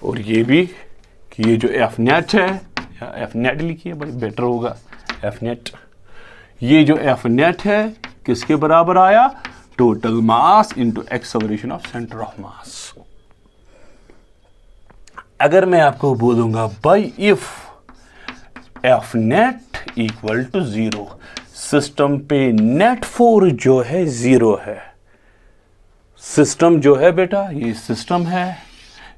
और ये भी कि ये जो F नेट है, या F नेट लिखिए भाई बेटर होगा, F नेट। ये जो F नेट है किसके बराबर आया? Total mass into acceleration of centre of mass. अगर मैं आपको बोलूंगा भाई if F net equal to 0, system पे नेट फोर्स जो है 0 है। सिस्टम जो है बेटा, ये सिस्टम है,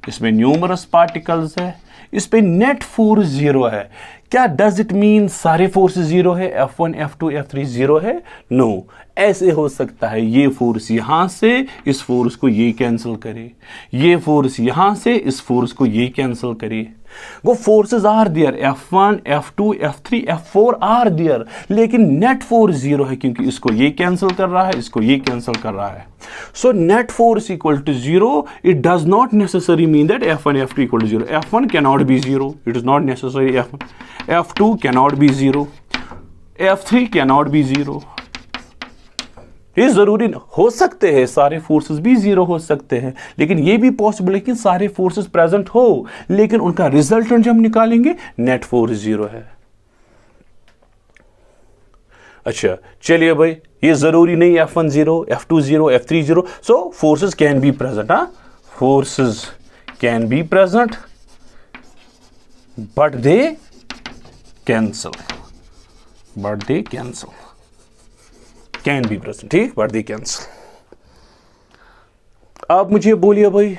इसमें न्यूमरस पार्टिकल्स है, इस पे नेट फोर्स जीरो है। क्या डज इट मीन सारे फोर्स जीरो है, F1 F2 F3 जीरो है? नो, ऐसे हो सकता है ये फोर्स यहां से इस फोर्स को ये कैंसिल करे, ये फोर्स यहां से इस फोर्स को ये कैंसिल करे। वो forces are there, F1 F2 F3 F4 are there, लेकिन नेट फोर्स जीरो है क्योंकि इसको ये कैंसिल कर रहा है, इसको ये कैंसिल कर रहा है। So net force equal to zero. It does not necessary mean that F1 F2 equal to zero. F1 cannot be zero, it is not necessary. F2 cannot be zero, F3 cannot be zero. ये जरूरी हो सकते हैं सारे फोर्सेस भी जीरो हो सकते हैं, लेकिन ये भी पॉसिबल है कि सारे फोर्सेस प्रेजेंट हो लेकिन उनका रिजल्टेंट जब हम निकालेंगे नेट फोर्स जीरो है। अच्छा चलिए भाई, ये जरूरी नहीं F1 zero, F2 zero, F3 zero. So forces can be present, forces can be present but they cancel, can be present, ठीक, बट दे कैंसल। आप मुझे बोलिए भाई,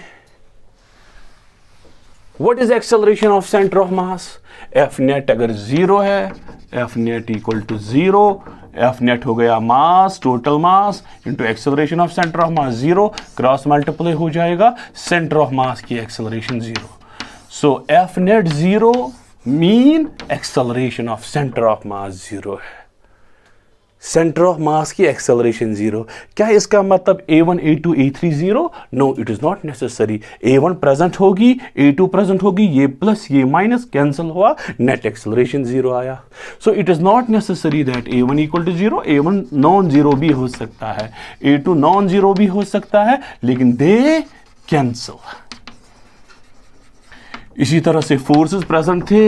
what is acceleration of centre of mass? F net अगर जीरो है, F net equal to zero, F net हो गया mass, total mass into acceleration of centre of mass zero, cross multiply हो जाएगा सेंटर ऑफ मास की acceleration zero. So F net zero mean acceleration of centre of mass zero है, सेंटर ऑफ मास की एक्सेलरेशन जीरो। क्या इसका मतलब A1 A2 A3 zero? No, it is not necessary. A1 present होगी, A2 प्रेजेंट होगी, ये प्लस ये माइनस कैंसिल हुआ, नेट एक्सेलरेशन जीरो आया। So it is not necessary that A1 equal to zero. A1 non zero भी हो सकता है, A2 नॉन जीरो भी हो सकता है, लेकिन दे कैंसिल। इसी तरह से फोर्सेस प्रेजेंट थे,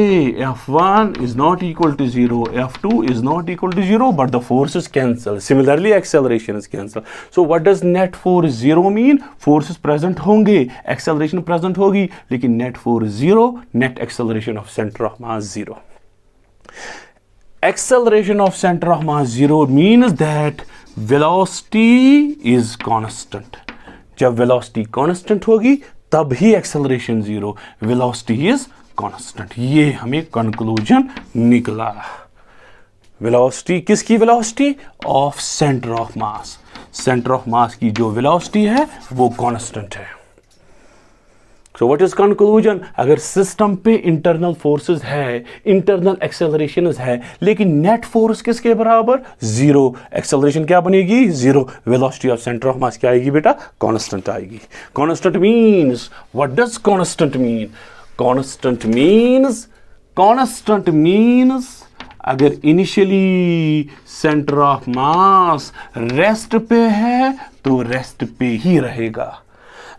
F1 is not equal to zero, F2 is not equal to zero, but the forces cancel. Similarly acceleration is cancel. So what does net force zero mean? Forces present होंगे, एक्सेलरेशन प्रेजेंट होगी, लेकिन net force zero, net acceleration of centre of mass zero. Acceleration of centre of mass zero means that velocity is constant. जब वेलोसिटी कांस्टेंट होगी तब ही acceleration zero, velocity is constant. ये हमें कंक्लूजन निकला। वेलोसिटी किसकी? Velocity of centre of mass. Centre of mass की जो वेलोसिटी है वो कांस्टेंट है। So what is conclusion? अगर सिस्टम पे इंटरनल फोर्सेस है, इंटरनल एक्सेलरेशन है, लेकिन नेट फोर्स किसके बराबर? जीरो। एक्सेलरेशन क्या बनेगी? Zero. Velocity of centre of mass क्या आएगी बेटा? कांस्टेंट आएगी। Constant means, what does constant mean? Constant means अगर initially centre of mass rest पे है तो रेस्ट पे ही रहेगा।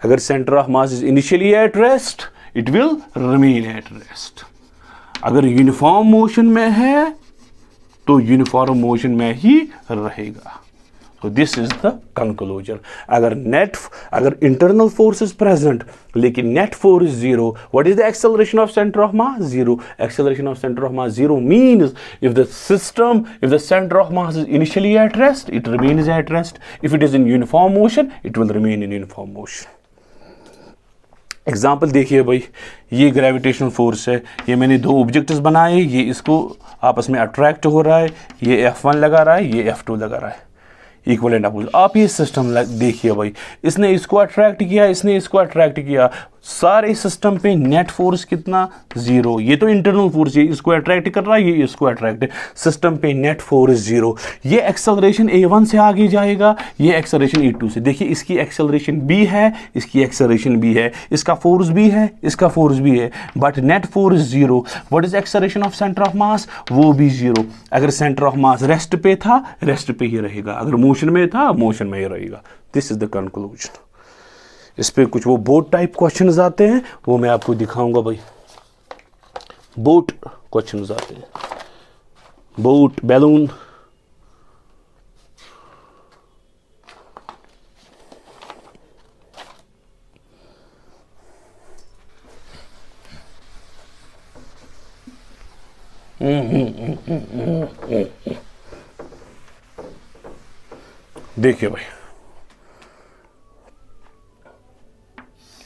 अगर centre of mass is initially at rest, it will remain at rest. अगर यूनिफॉर्म मोशन में है तो यूनिफॉर्म मोशन में ही रहेगा। तो दिस इज द कंक्लूजन। अगर इंटरनल फोर्स इज प्रेजेंट लेकिन net force zero, what is the acceleration of centre of mass? Zero. Acceleration of centre of mass zero means if the center of mass is initially at rest, it remains at rest. If it is in uniform motion, it will remain in uniform motion. Example देखिए भाई, ये ग्रेविटेशनल फोर्स है, ये मैंने दो ऑब्जेक्ट्स बनाए, ये इसको आपस में अट्रैक्ट हो रहा है, ये F1 लगा रहा है, ये F2 लगा रहा है, इक्वल एंड अपोजिट। आप ये सिस्टम देखिए भाई, इसने इसको अट्रैक्ट किया, इसने इसको अट्रैक्ट किया, सारे सिस्टम पे नेट फोर्स कितना? जीरो। ये तो इंटरनल फोर्स है, इसको अट्रैक्ट कर रहा है, ये इसको अट्रैक्ट है, सिस्टम पे नेट फोर्स जीरो। ये एक्सेलरेशन A1 से आगे जाएगा, ये एक्सेलरेशन A2 से। देखिए इसकी एक्सेलरेशन B है, इसकी एक्सेलरेशन B है, इसका फोर्स B है, इसका फोर्स B है, but net force zero. What is acceleration of centre of mass? वो भी जीरो। अगर सेंटर ऑफ मास रेस्ट पे था, रेस्ट पे ही रहेगा, अगर मोशन में था, मोशन में ही रहेगा। This is the conclusion. इस पे कुछ वो बोट टाइप क्वेश्चंस आते हैं, वो मैं आपको दिखाऊंगा भाई। बोट क्वेश्चंस आते हैं, बोट, बैलून। देखिए भाई,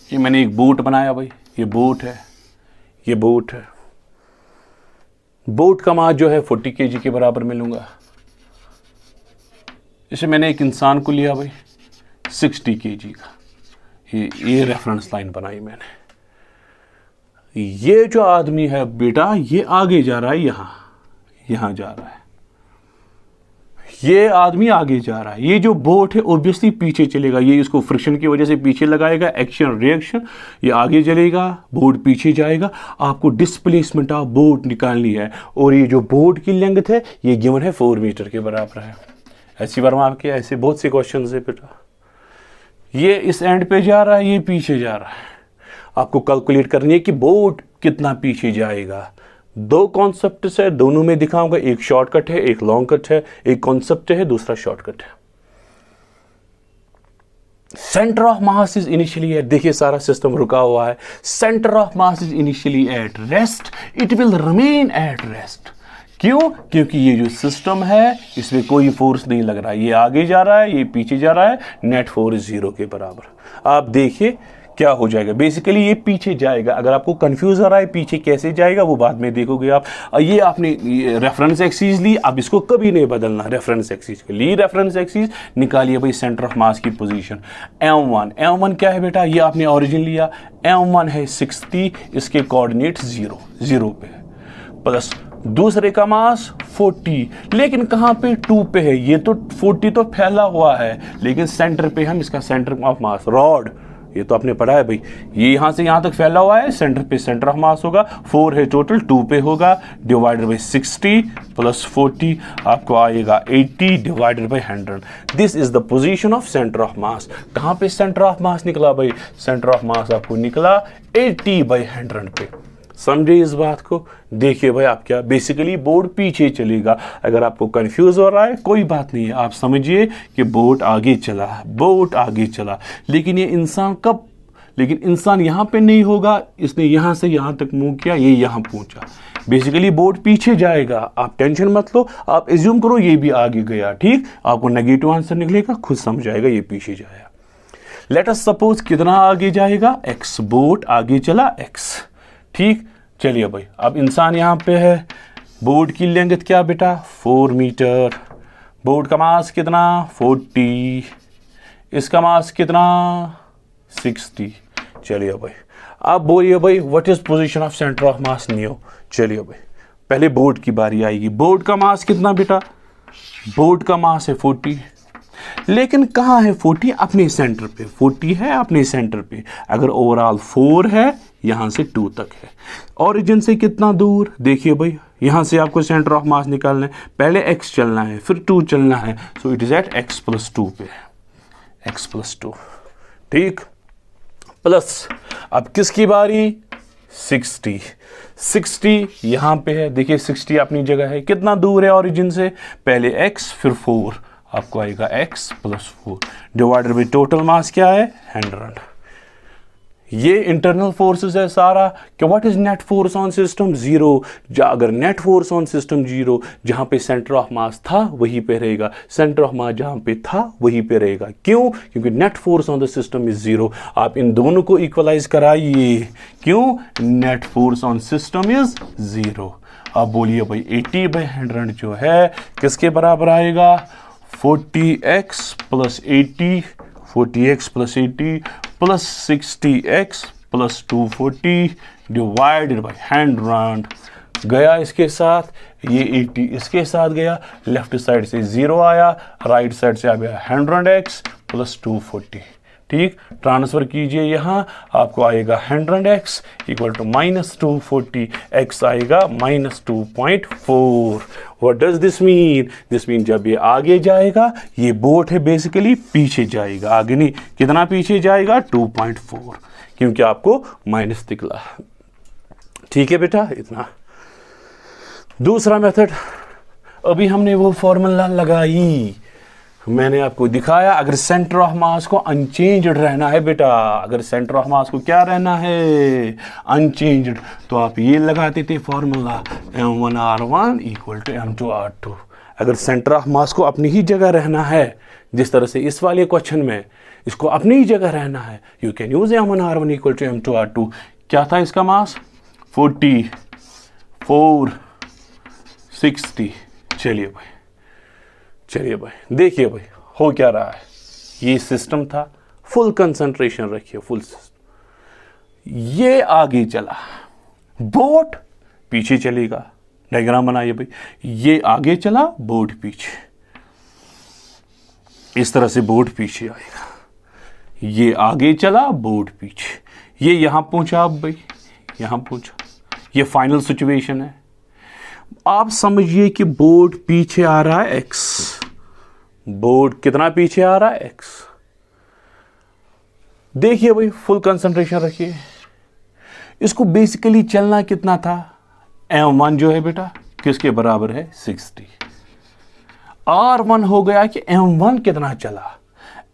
ये मैंने एक बोट बनाया भाई, ये बोट है, ये बोट है, बोट का मास जो है 40 kg के बराबर मिलूंगा। इसे मैंने एक इंसान को लिया भाई 60 kg का, ये रेफरेंस लाइन बनाई मैंने। ये जो आदमी है बेटा ये आगे जा रहा है, यहां जा रहा है, ये आदमी आगे जा रहा है। ये जो बोट है ऑब्वियसली पीछे चलेगा, ये इसको फ्रिक्शन की वजह से पीछे लगाएगा, एक्शन रिएक्शन, ये आगे चलेगा, बोट पीछे जाएगा। आपको डिस्प्लेसमेंट ऑफ बोट निकालनी है, और ये जो बोट की लेंथ है ये गिवन है 4 मीटर के बराबर है। ऐसी वर्मा आपके ऐसे बहुत से क्वेश्चन है बेटा। ये इस एंड पे जा रहा है, ये पीछे जा रहा है। आपको कैलकुलेट करनी है कि बोट कितना पीछे जाएगा। दो कॉन्सेप्ट है, दोनों में दिखाऊंगा, एक शॉर्टकट है एक लॉन्ग कट है, एक कॉन्सेप्ट है दूसरा शॉर्टकट है। Centre of mass is initially eight, देखिए सारा सिस्टम रुका हुआ है। Centre of mass is initially at rest, it will remain at rest. क्यों? क्योंकि ये जो सिस्टम है इसमें कोई फोर्स नहीं लग रहा है, ये आगे जा रहा है ये पीछे जा रहा है, नेट फोर्स 0 के बराबर। आप देखिए क्या हो जाएगा, बेसिकली ये पीछे जाएगा। अगर आपको कंफ्यूज हो रहा है पीछे कैसे जाएगा वो बाद में देखोगे आप। ये आपने रेफरेंस एक्सिस ली, अब इसको कभी नहीं बदलना। रेफरेंस एक्सिस को ली, रेफरेंस एक्सिस निकालिए भाई सेंटर ऑफ मास की पोजीशन M1 क्या है बेटा, ये आपने ओरिजिन लिया, M1 है 60, इसके कोऑर्डिनेट 0 पे है, प्लस दूसरे का मास 40, लेकिन कहां पे 2 पे है। ये तो 40 तो फैला हुआ है, लेकिन सेंटर पे हम इसका सेंटर ऑफ मास रॉड, ये तो आपने पढ़ा है भाई, ये यहां से यहां तक फैला हुआ है, सेंटर पे सेंटर ऑफ मास होगा, 4 है टोटल, 2 पे होगा, डिवाइडेड बाई 60 प्लस 40 आपको आएगा 80 divided by 100। This is the position of centre of मास। कहां पे सेंटर ऑफ मास निकला भाई, सेंटर ऑफ मास आपको निकला 80/100 पे। समझे इस बात को? देखिए भाई आप क्या, बेसिकली बोर्ड पीछे चलेगा। अगर आपको कंफ्यूज हो रहा है कोई बात नहीं है, आप समझिए कि बोट आगे चला, बोट आगे चला, लेकिन ये इंसान कब, लेकिन इंसान यहां पे नहीं होगा, इसने यहां से यहां तक मूव किया, ये यहां पहुंचा। बेसिकली बोट पीछे जाएगा, आप टेंशन मत लो, आप एज्यूम करो ये भी आगे गया, ठीक। आपको नेगेटिव आंसर निकलेगा, खुद समझ आएगा ये पीछे जाएगा। लेट अस सपोज कितना आगे जाएगा, x, बोट आगे चला x, ठीक। चलिए भाई अब इंसान यहां पे है, बोट की लेंथ क्या बेटा 4 मीटर, बोट का मास कितना 40, इसका मास कितना 60। चलिए भाई अब बोलिए भाई what is position of centre of mass new. चलिए भाई पहले बोट की बारी आएगी। बोट का मास कितना बेटा, बोट का मास है 40, लेकिन कहां है 40, अपने सेंटर पे 40 है, अपने सेंटर पे। अगर ओवरऑल 4 है, यहां से 2 तक है, ओरिजिन से कितना दूर, देखिए भाई यहां से आपको सेंटर ऑफ मास निकालना है, पहले x चलना है फिर 2 चलना है, सो इट इज एट x+2 पे, x+2, ठीक। प्लस अब किसकी बारी, 60 यहां पे है, देखिए 60 अपनी जगह है, कितना दूर है ओरिजिन से, पहले x फिर 4, आपको आएगा x+4 डिवाइडेड बाई टोटल मास क्या है 100। ये इंटरनल फोर्सेस है सारा कि what is net force on system 0। अगर नेट फोर्स ऑन सिस्टम 0, जहां पे सेंटर ऑफ मास था वहीं पे रहेगा, सेंटर ऑफ मास जहां पे था वहीं पे रहेगा। क्यों? क्योंकि net force on the system is 0। आप इन दोनों को इक्वलाइज कराइए, क्यों, net force on system is 0। अब बोलिए भाई 80/100 जो है किसके बराबर आएगा, 40x + 80, 40x + 80 plus 60x + 240 divided by 100 गया इसके साथ, ये 80 इसके साथ गया, लेफ्ट साइड से 0 आया, राइट साइड से आ गया 100x + 240, ठीक। ट्रांसफर कीजिए यहां, आपको आएगा 100x = -240, x आएगा -2.4। What does this mean, this mean जब ये आगे जाएगा, ये बोट है बेसिकली पीछे जाएगा, आगे नहीं, कितना पीछे जाएगा 2.4, क्योंकि आपको माइनस निकला, ठीक है बेटा। इतना दूसरा मेथड, अभी हमने वो फॉर्मूला लगाई, मैंने आपको दिखाया, अगर सेंटर ऑफ मास को अनचेंज्ड रहना है बेटा, अगर सेंटर ऑफ मास को क्या रहना है, अनचेंज्ड, तो आप ये लगाते थे फॉर्मूला M1R1 = M2R2। अगर सेंटर ऑफ मास को अपनी ही जगह रहना है, जिस तरह से इस वाले क्वेश्चन में इसको अपनी ही जगह रहना है, you can use M1R1 = M2R2। क्या था इसका मास 40, 4, 60। चलिए भाई देखिए भाई हो क्या रहा है। ये सिस्टम था, फुल कंसंट्रेशन रखिए, फुल सिस्टम। ये आगे चला, बोट पीछे चलेगा। डायग्राम बनाइए भाई, ये आगे चला, बोट पीछे, इस तरह से बोट पीछे आएगा। ये आगे चला, बोट पीछे, ये यहां पहुंचा, अब भाई यहां पहुंचा। ये फाइनल सिचुएशन है। आप समझिए कि बोट पीछे आ रहा है x, बोट कितना पीछे आ रहा है x। देखिए भाई फुल कंसंट्रेशन रखिए। इसको बेसिकली चलना कितना था, m1 जो है बेटा किसके बराबर है 60। r1 हो गया कि m1 कितना चला,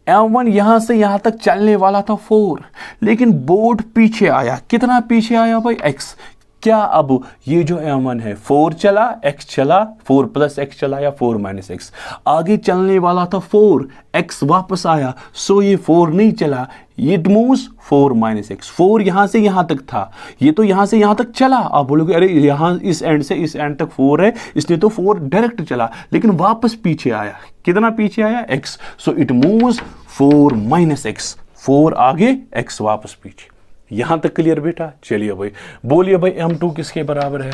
m1 यहां से यहां तक चलने वाला था 4, लेकिन बोट पीछे आया। कितना पीछे आया भाई x। क्या अब ये जो m1 है 4 चला, x चला, 4 प्लस x चला या 4 माइनस x। आगे चलने वाला था 4, x वापस आया, सो ये 4 नहीं चला, इट मूव्स 4 माइनस x। 4 यहां से यहां तक था, ये तो यहां से यहां तक चला। आप बोलोगे अरे यहां इस एंड से इस एंड तक 4 है, इसलिए तो 4 डायरेक्ट चला, लेकिन वापस पीछे आया। कितना पीछे आया x, so it moves 4 minus x। 4 आगे, x वापस पीछे। यहां तक क्लियर बेटा। चलिए भाई बोलिए भाई m2 किसके बराबर है।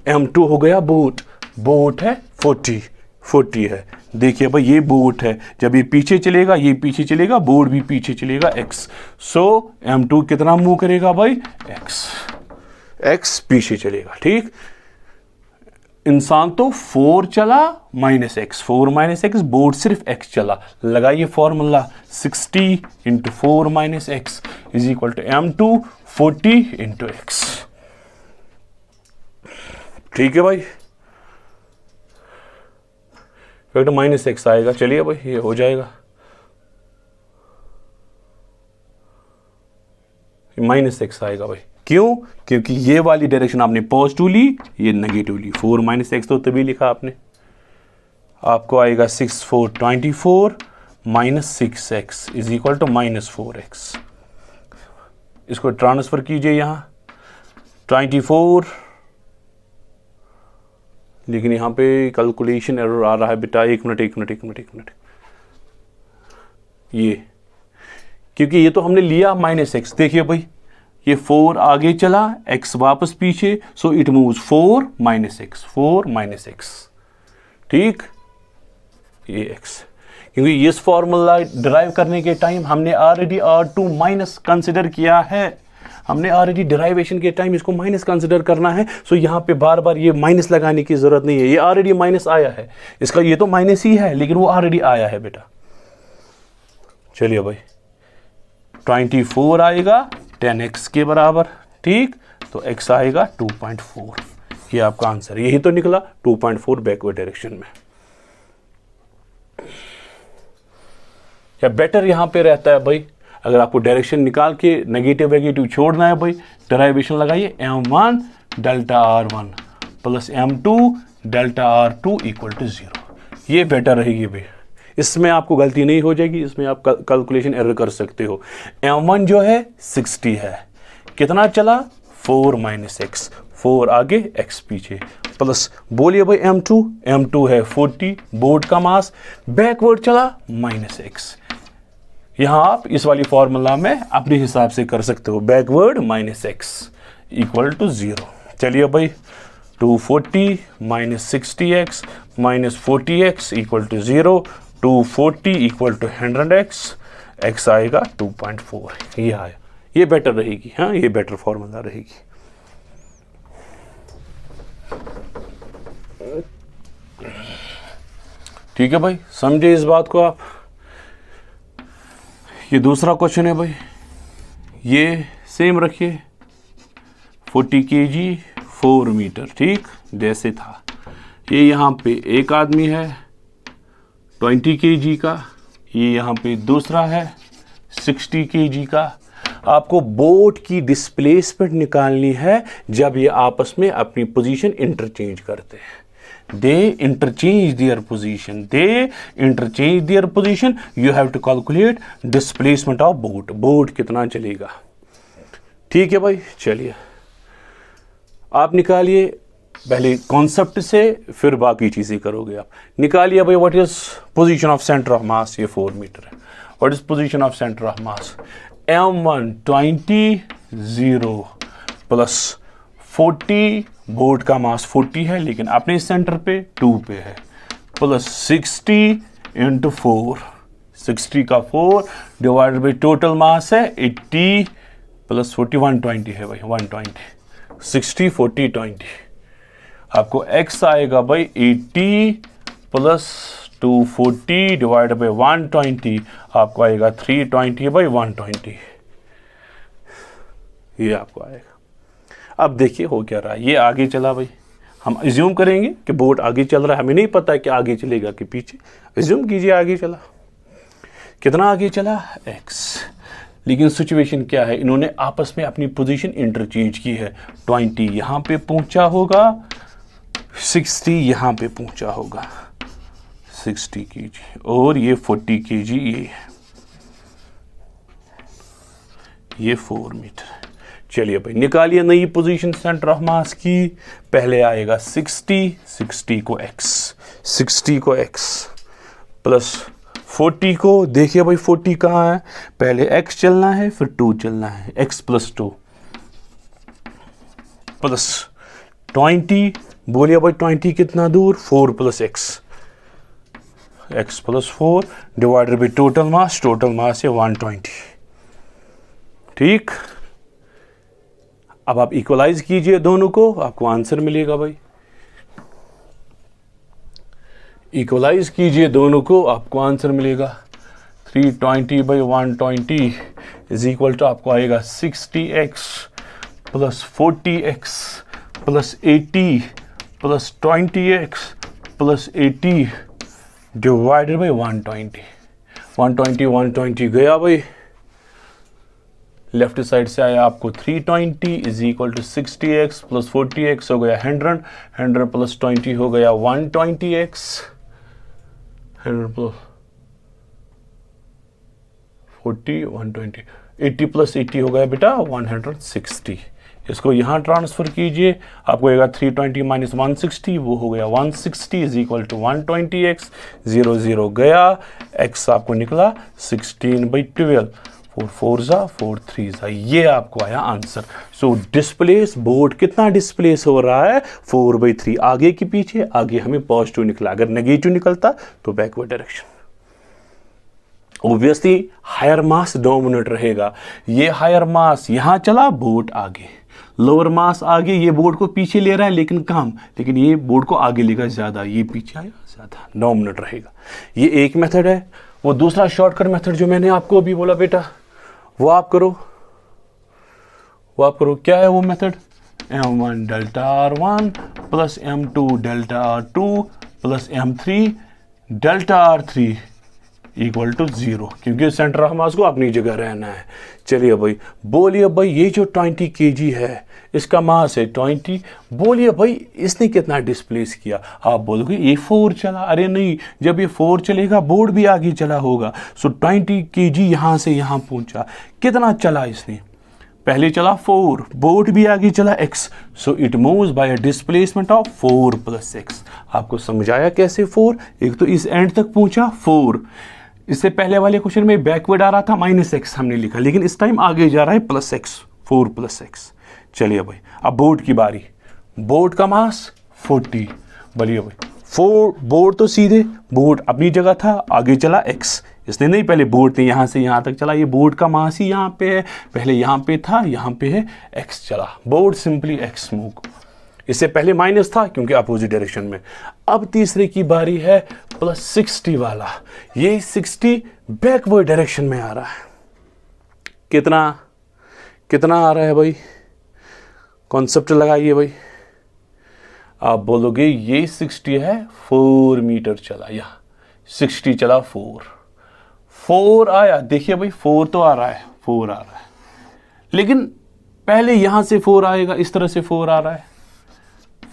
m2 हो गया बोट, बोट है 40 है। देखिए भाई ये बोट है, जब ये पीछे चलेगा, ये पीछे चलेगा, बोट भी पीछे चलेगा x। सो m2 कितना मूव करेगा भाई x पीछे चलेगा। ठीक, इंसान तो 4 चला minus x, 4 minus x, boat सिर्फ x चला। लगाइए formula 60 into 4 minus x is equal to m2 40 into x। ठीक है भाई, फिर माइनस x आएगा। चलिए भाई ये हो जाएगा, माइनस x आएगा भाई। क्यों, क्योंकि ये वाली डायरेक्शन आपने पॉजिटिव ली, ये नेगेटिव ली। 4 माइनस x तो तभी लिखा आपने। आपको आएगा 6 4 24 minus 6x is equal to minus 4x। इसको ट्रांसफर कीजिए यहां 24, लेकिन यहां पे कैलकुलेशन एरर आ रहा है बेटा। एक मिनट। ये क्योंकि ये तो हमने लिया माइनस x। देखिए भाई ये 4 आगे चला, x वापस पीछे, so it moves 4 minus x। ठीक, ये x, क्योंकि इस फॉर्मूला डिराइव करने के टाइम हमने ऑलरेडी r2 माइनस कंसिडर किया है। हमने ऑलरेडी डिराइवेशन के टाइम इसको माइनस कंसिडर करना है। सो यहां पे बार बार ये माइनस लगाने की जरूरत नहीं है, ये ऑलरेडी माइनस आया है। इसका ये तो माइनस ही है, लेकिन वो ऑलरेडी आया है बेटा। चलिए भाई 24 आएगा 10x के बराबर। ठीक, तो x आएगा 2.4। ये आपका आंसर, यही तो निकला 2.4 बैकवर्ड डायरेक्शन में। या बेटर यहां पे रहता है भाई, अगर आपको डायरेक्शन निकाल के नेगेटिव छोड़ना है भाई, डेरिवेशन लगाइए m1 delta r1 plus m2 delta r2 equal to 0। ये बेटर रहेगी भाई, इसमें आपको गलती नहीं हो जाएगी, इसमें आप कैलकुलेशन एरर कर सकते हो। m1 जो है 60 है, कितना चला 4 माइनस x, 4 आगे x पीछे, प्लस बोलिए भाई m2 है 40, बोर्ड का मास, बैकवर्ड चला माइनस x। यहां आप इस वाली फॉर्मूला में अपने हिसाब से कर सकते हो, backward minus x equal to 0। चलिए भाई 240 minus 60x minus 40x equal to 0, 240 equal to 100x, x आएगा 2.4। ये आया, ये बेटर रहेगी। हाँ, ये बेटर फॉर्मूला रहेगी। ठीक है भाई, समझे इस बात को आप। ये दूसरा क्वेश्चन है भाई, ये सेम रखिए 40 kg 4 मीटर। ठीक, जैसे था ये यहाँ पे एक आदमी है 20 kg का, ये यहाँ पे दूसरा है 60 kg का। आपको बोट की डिस्प्लेसमेंट निकालनी है जब ये आपस में अपनी पोजीशन इंटरचेंज करते हैं। They interchange their position. You have to calculate displacement of boat. Boat कितना चलेगा। ठीक है भाई, चलिए आप निकालिए पहले कॉन्सेप्ट से, फिर बाकी चीज़ें करोगे आप। निकालिए भाई what is position of centre of मास, ये 4 मीटर है। What is position of centre of mass, M1 20 0 plus 40, board का मास 40 है लेकिन अपने सेंटर पे 2 पे है, प्लस 60 इंटू 4, 60 का 4 डिवाइडेड बाई टोटल मास है 80 प्लस 40 120 है भाई, 120, 60 40 20। आपको x आएगा भाई 80 प्लस 240 डिवाइड बाई 120, आपको आएगा 320 बाई 120, ये आपको आएगा। अब देखिए हो क्या रहा है, ये आगे चला भाई, हम अज्यूम करेंगे कि बोट आगे चल रहा है, हमें नहीं पता है कि आगे चलेगा कि पीछे, अज्यूम कीजिए आगे चला। कितना आगे चला, x। लेकिन सिचुएशन क्या है, इन्होंने आपस में अपनी पोजीशन इंटरचेंज की है। 20 यहाँ पे पहुंचा होगा, 60 यहाँ पे पहुंचा होगा, 60 kg, और ये 40 kg, ये 4 मीटर। चलिए भाई निकालिए नई पोजीशन सेंटर ऑफ मास की। पहले आएगा 60, 60 को x, 60 को x प्लस 40 को, देखिए भाई 40 कहाँ है, पहले x चलना है फिर 2 चलना है, x प्लस 2 प्लस 20, बोलिए भाई 20 कितना दूर, 4 plus x, x plus 4 divided by total mass है 120। ठीक, अब आप इक्वलाइज कीजिए दोनों को, आपको आंसर मिलेगा भाई। इक्वलाइज कीजिए दोनों को, आपको आंसर मिलेगा 320 बाई 120 इज इक्वल टू आपको आएगा 60x plus 40x plus 80 plus 20x plus 80 divided by 120। 120 गया भाई, लेफ्ट साइड से आया आपको 320 is equal to 60x plus 40x हो गया 100, 100 प्लस 20 हो गया 120x, 100 प्लस 40 120, 80 प्लस 80 हो गया बेटा 160। इसको यहाँ ट्रांसफर कीजिए, आपको आएगा 320 माइनस 160, वो हो गया 160 इज इक्वल टू 120x, 0 0 गया, x आपको निकला 16/12, 4 4 जा 4 3 जा, ये आपको आया आंसर। सो डिस्प्लेस, बोर्ड कितना डिस्प्लेस हो रहा है, 4/3, आगे की पीछे, आगे हमें पॉजिटिव निकला, अगर नेगेटिव निकलता तो बैकवर्ड डायरेक्शन। ऑब्वियसली हायर मास डोमिनेट रहेगा, ये हायर मास यहां चला, बोर्ड आगे, लोअर मास आगे, ये बोर्ड को पीछे ले रहा है लेकिन कम, लेकिन ये बोर्ड को आगे लेगा ज्यादा, ये पीछे आया ज्यादा, डोमिनेट रहेगा। ये एक मेथड है। वो दूसरा शॉर्टकट मेथड जो मैंने आपको अभी बोला बेटा, वो आप करो, क्या है वो method, M1 delta R1 plus M2 delta R2 plus M3 delta R3 equal to 0, क्योंकि सेंटर ऑफ मास को अपनी जगह रहना है। चलिए भाई, बोलिए भाई ये जो 20 kg है, इसका मास है 20, बोलिए भाई इसने कितना डिस्प्लेस किया। आप बोलोगे ये 4 चला, अरे नहीं, जब ये 4 चलेगा बोर्ड भी आगे चला होगा। सो 20 kg यहां से यहां पहुंचा, कितना चला इसने, पहले चला 4, बोर्ड भी आगे चला x, so it moves bye a displacement of 4 plus x। आपको समझाया कैसे 4, एक तो इस एंड तक पहुंचा 4, इससे पहले वाले क्वेश्चन में बैकवर्ड आ रहा था -x हमने लिखा, लेकिन इस टाइम आगे जा रहा है +x, 4 + x। चलिए भाई, अब बोर्ड की बारी, बोर्ड का मास 40, बोलिए भाई 4, बोर्ड तो सीधे बोर्ड अपनी जगह था, आगे चला x, इसने नहीं, पहले बोर्ड थे यहां से यहां तक चला, ये बोर्ड का मास ही यहां पे है, पहले यहां पे था, यहां पे है, x चला, बोर्ड सिंपली x मूव, इससे पहले माइनस था क्योंकि अपोजिट डायरेक्शन में। अब तीसरे की बारी है +60 वाला, ये 60 बैकवर्ड डायरेक्शन में आ रहा है, कितना आ रहा है भाई, कॉन्सेप्ट लगाइए भाई। आप बोलोगे ये 60 है, 4 मीटर चला, या 60 चला 4 आया, देखिए भाई 4 तो आ रहा है, 4 आ रहा है, लेकिन पहले यहां से 4 आएगा, इस तरह से 4 आ रहा है,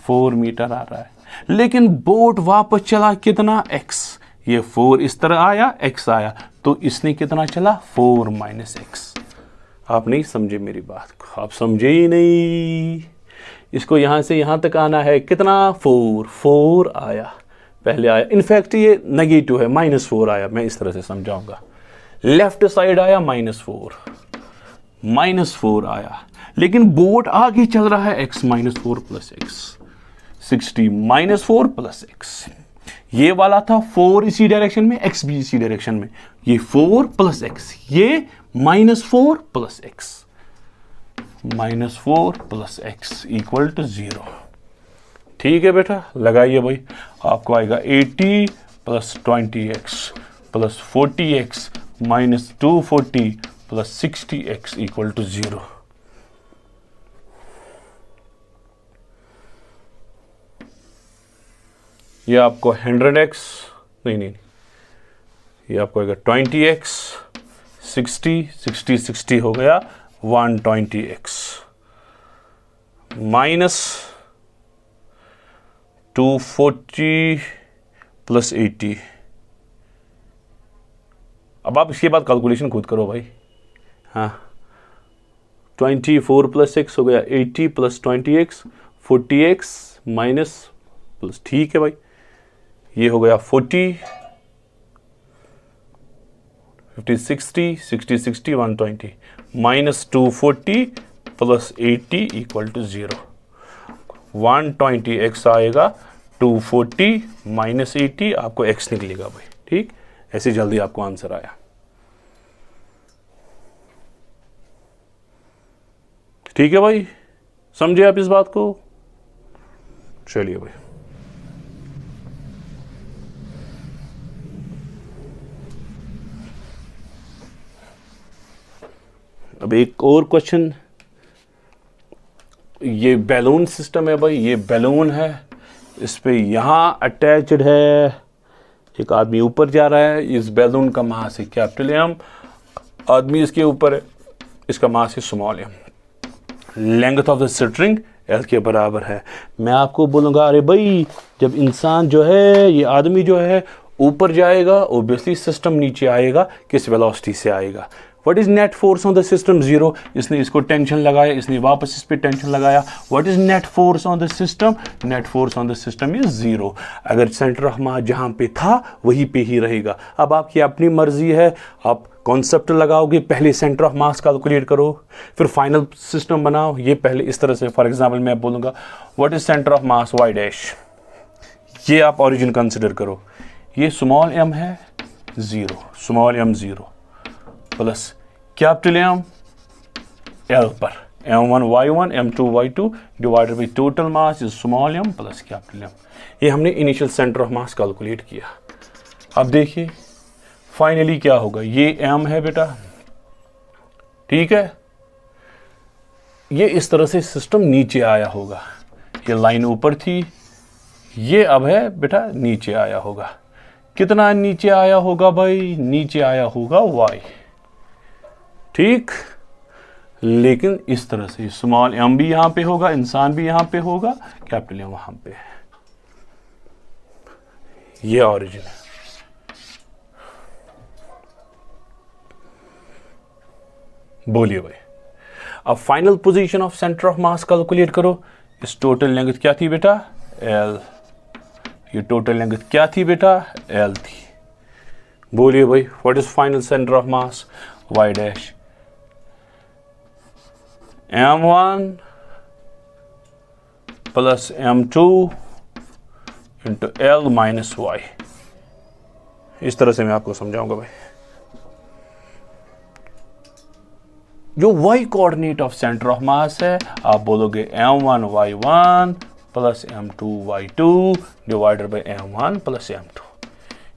4 मीटर आ रहा है, लेकिन बोट वापस चला कितना, x, ये 4 इस तरह आया, x आया, तो इसने कितना चला, 4 - x। आप नहीं समझे मेरी बात को, आप समझे ही नहीं, इसको यहाँ से यहाँ तक आना है कितना 4 आया, पहले आया। इनफैक्ट ये नेगेटिव है, -4 आया, मैं इस तरह से समझाऊंगा। लेफ्ट साइड आया -4 आया, लेकिन बोर्ड आगे चल रहा है x -4 + x 60 -4 + x। ये वाला था 4 इसी डायरेक्शन में, x भी इसी डायरेक्शन में, ये 4 + x, ये -4 + x, -4 + x = 0। ठीक है बेटा, लगाइए भाई, आपको आएगा 80 + 20x + 40x - 240 + 60x = 0। ये आपको 100x नहीं, ये आपको आएगा 20x 60 हो गया 120x -240 + 80। अब आप इसके बाद कैलकुलेशन खुद करो भाई। हाँ, 24 + x हो गया 80 + 20x 40x माइनस प्लस, ठीक है भाई, ये हो गया 40 50 60 60 120 -240 + 80 = 0। 120x आएगा, 240 - 80 आपको x निकलेगा भाई। ठीक, ऐसे जल्दी आपको आंसर आया। ठीक है भाई, समझे आप इस बात को? चलिए भाई, अब एक और क्वेश्चन। ये बैलून सिस्टम है भाई, ये बैलून है, इस पे यहाँ अटैच्ड है, एक आदमी ऊपर जा रहा है, इस बैलून का मास है कैपिटल एम, आदमी इसके ऊपर है, इसका मास है small m, length of the string l के बराबर है। मैं आपको बोलूँगा, अरे भाई जब इंसान जो है, ये आदमी जो है ऊपर जाएगा, ओब्वियसली सिस्टम नीचे आएगा, किस वेलोसिटी से आएगा? What is net force on the system? 0। इसने इसको टेंशन लगाया, इसने वापस इस पे टेंशन लगाया। What is net force on the system? Net force on the system is 0। अगर सेंटर ऑफ मास जहां पे था वहीं पे ही रहेगा। अब आपकी अपनी मर्जी है, आप कॉन्सेप्ट लगाओगे, पहले सेंटर ऑफ मास कैलकुलेट करो, फिर फाइनल सिस्टम बनाओ। ये पहले इस तरह से, फॉर एग्जाम्पल मैं बोलूँगा what is centre of mass y dash, ये आप ओरिजिन कंसिडर करो, ये स्मॉल m है 0, small m 0 plus capital M L पर m1 y1 m2 y2 divided by total mass is small m plus capital M। ये हमने initial centre of mass calculate किया। अब देखिए फाइनली क्या होगा, ये m है बेटा, ठीक है, ये इस तरह से सिस्टम नीचे आया होगा, ये लाइन ऊपर थी, ये अब है बेटा नीचे आया होगा। कितना नीचे आया होगा भाई? नीचे आया होगा y, ठीक, लेकिन इस तरह से स्मॉल m भी यहां पे होगा, इंसान भी यहां पे होगा, कैपिटल M वहां पे है। ये ऑरिजिन है। बोलिए भाई, अब final position of centre of mass calculate करो। इस टोटल लेंथ क्या थी बेटा? L। ये टोटल लेंथ क्या थी बेटा? L थी। बोलिए भाई, what is final centre of mass? y dash m1 plus m2 into L minus y। इस तरह से मैं आपको समझाऊंगा भाई। जो y coordinate of centre of मास है, आप बोलोगे m1 y1 plus m2 y2 divided by m1 plus m2।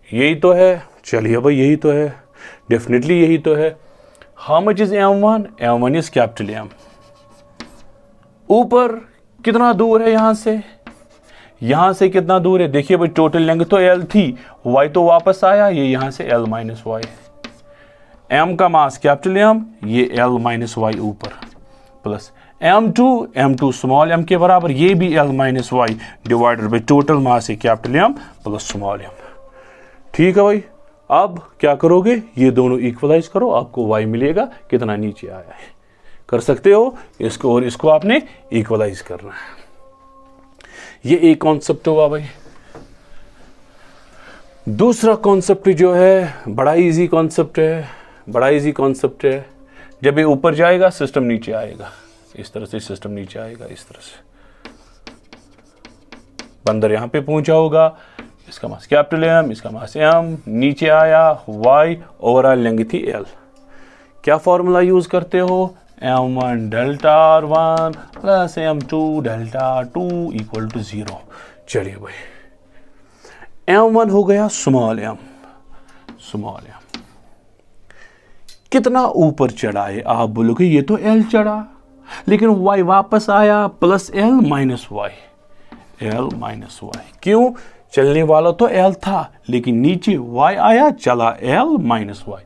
यही तो है। चलिए भाई, यही तो है, डेफिनेटली यही तो है। How much is m1? m1 is capital M। ऊपर कितना दूर है यहां से? यहां से कितना दूर है? देखिए भाई, टोटल लेंथ तो L थी, y तो वापस आया, ये यहां से L माइनस y। m का मास कैपिटल M, ये L माइनस y ऊपर, प्लस m2 स्मॉल m के बराबर, ये भी L minus y divided by total mass है capital M plus small m। ठीक है भाई, अब क्या करोगे? ये दोनों इक्वलाइज करो, आपको y मिलेगा कितना नीचे आया है। कर सकते हो इसको, और इसको आपने इक्वलाइज करना है। ये एक कॉन्सेप्ट हुआ भाई। दूसरा कॉन्सेप्ट जो है बड़ा इजी कॉन्सेप्ट है, बड़ा इजी कॉन्सेप्ट है। जब ये ऊपर जाएगा सिस्टम नीचे आएगा, इस तरह से सिस्टम नीचे आएगा, इस तरह से बंदर यहां पे पहुंचा होगा, इसका मास कैपिटल एम, इसका मास एम, नीचे आया वाई, ओवरऑल लेंथ थी एल। क्या फॉर्मूला यूज करते हो, m1 delta r1 plus m2 delta 2 equal to 0। चलिए भाई, m1 हो गया स्मॉल m, स्मॉल m कितना ऊपर चढ़ा है, आप बोलोगे ये तो l चढ़ा, लेकिन y वापस आया plus l minus y, l minus y. क्यों, चलने वाला तो l था लेकिन नीचे y आया, चला l माइनस वाई।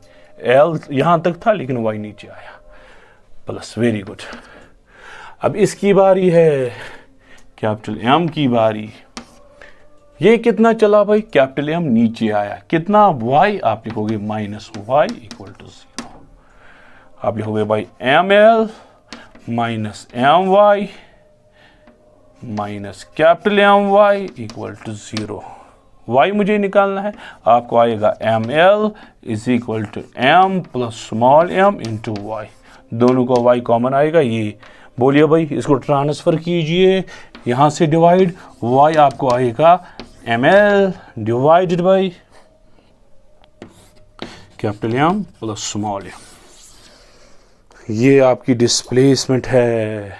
l यहां तक था लेकिन y नीचे आया प्लस। Very good. अब इसकी बारी है, कैपिटल M की बारी। ये कितना चला भाई, कैपिटल M नीचे आया, कितना y, आप लिखोगे माइनस वाई इक्वल टू 0। आप लिखोगे भाई ml minus my minus capital My equal to 0। y मुझे निकालना है, आपको आएगा ml is equal to m plus small m into y। दोनों को y कॉमन आएगा, ये बोलिए भाई, इसको ट्रांसफर कीजिए, यहां से डिवाइड, y आपको आएगा ml divided by capital M plus small m। ये आपकी डिस्प्लेसमेंट है,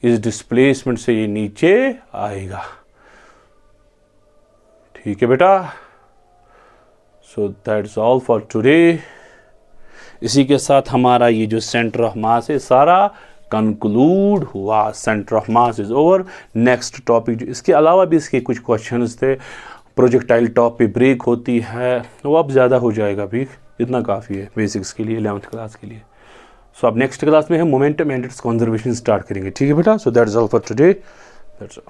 इस डिस्प्लेसमेंट से ये नीचे आएगा। ठीक है बेटा, so that's all for today. इसी के साथ हमारा ये जो सेंटर ऑफ मास है सारा कंक्लूड हुआ। Centre of mass is over. Next topic जो इसके अलावा भी इसके कुछ क्वेश्चंस थे, प्रोजेक्टाइल टॉप पे ब्रेक होती है, वो अब ज़्यादा हो जाएगा भी, इतना काफ़ी है बेसिक्स के लिए 11th क्लास के लिए। सो अब नेक्स्ट क्लास में हम momentum and it's conservation start करेंगे। ठीक है बेटा, so that's all for today, that's all.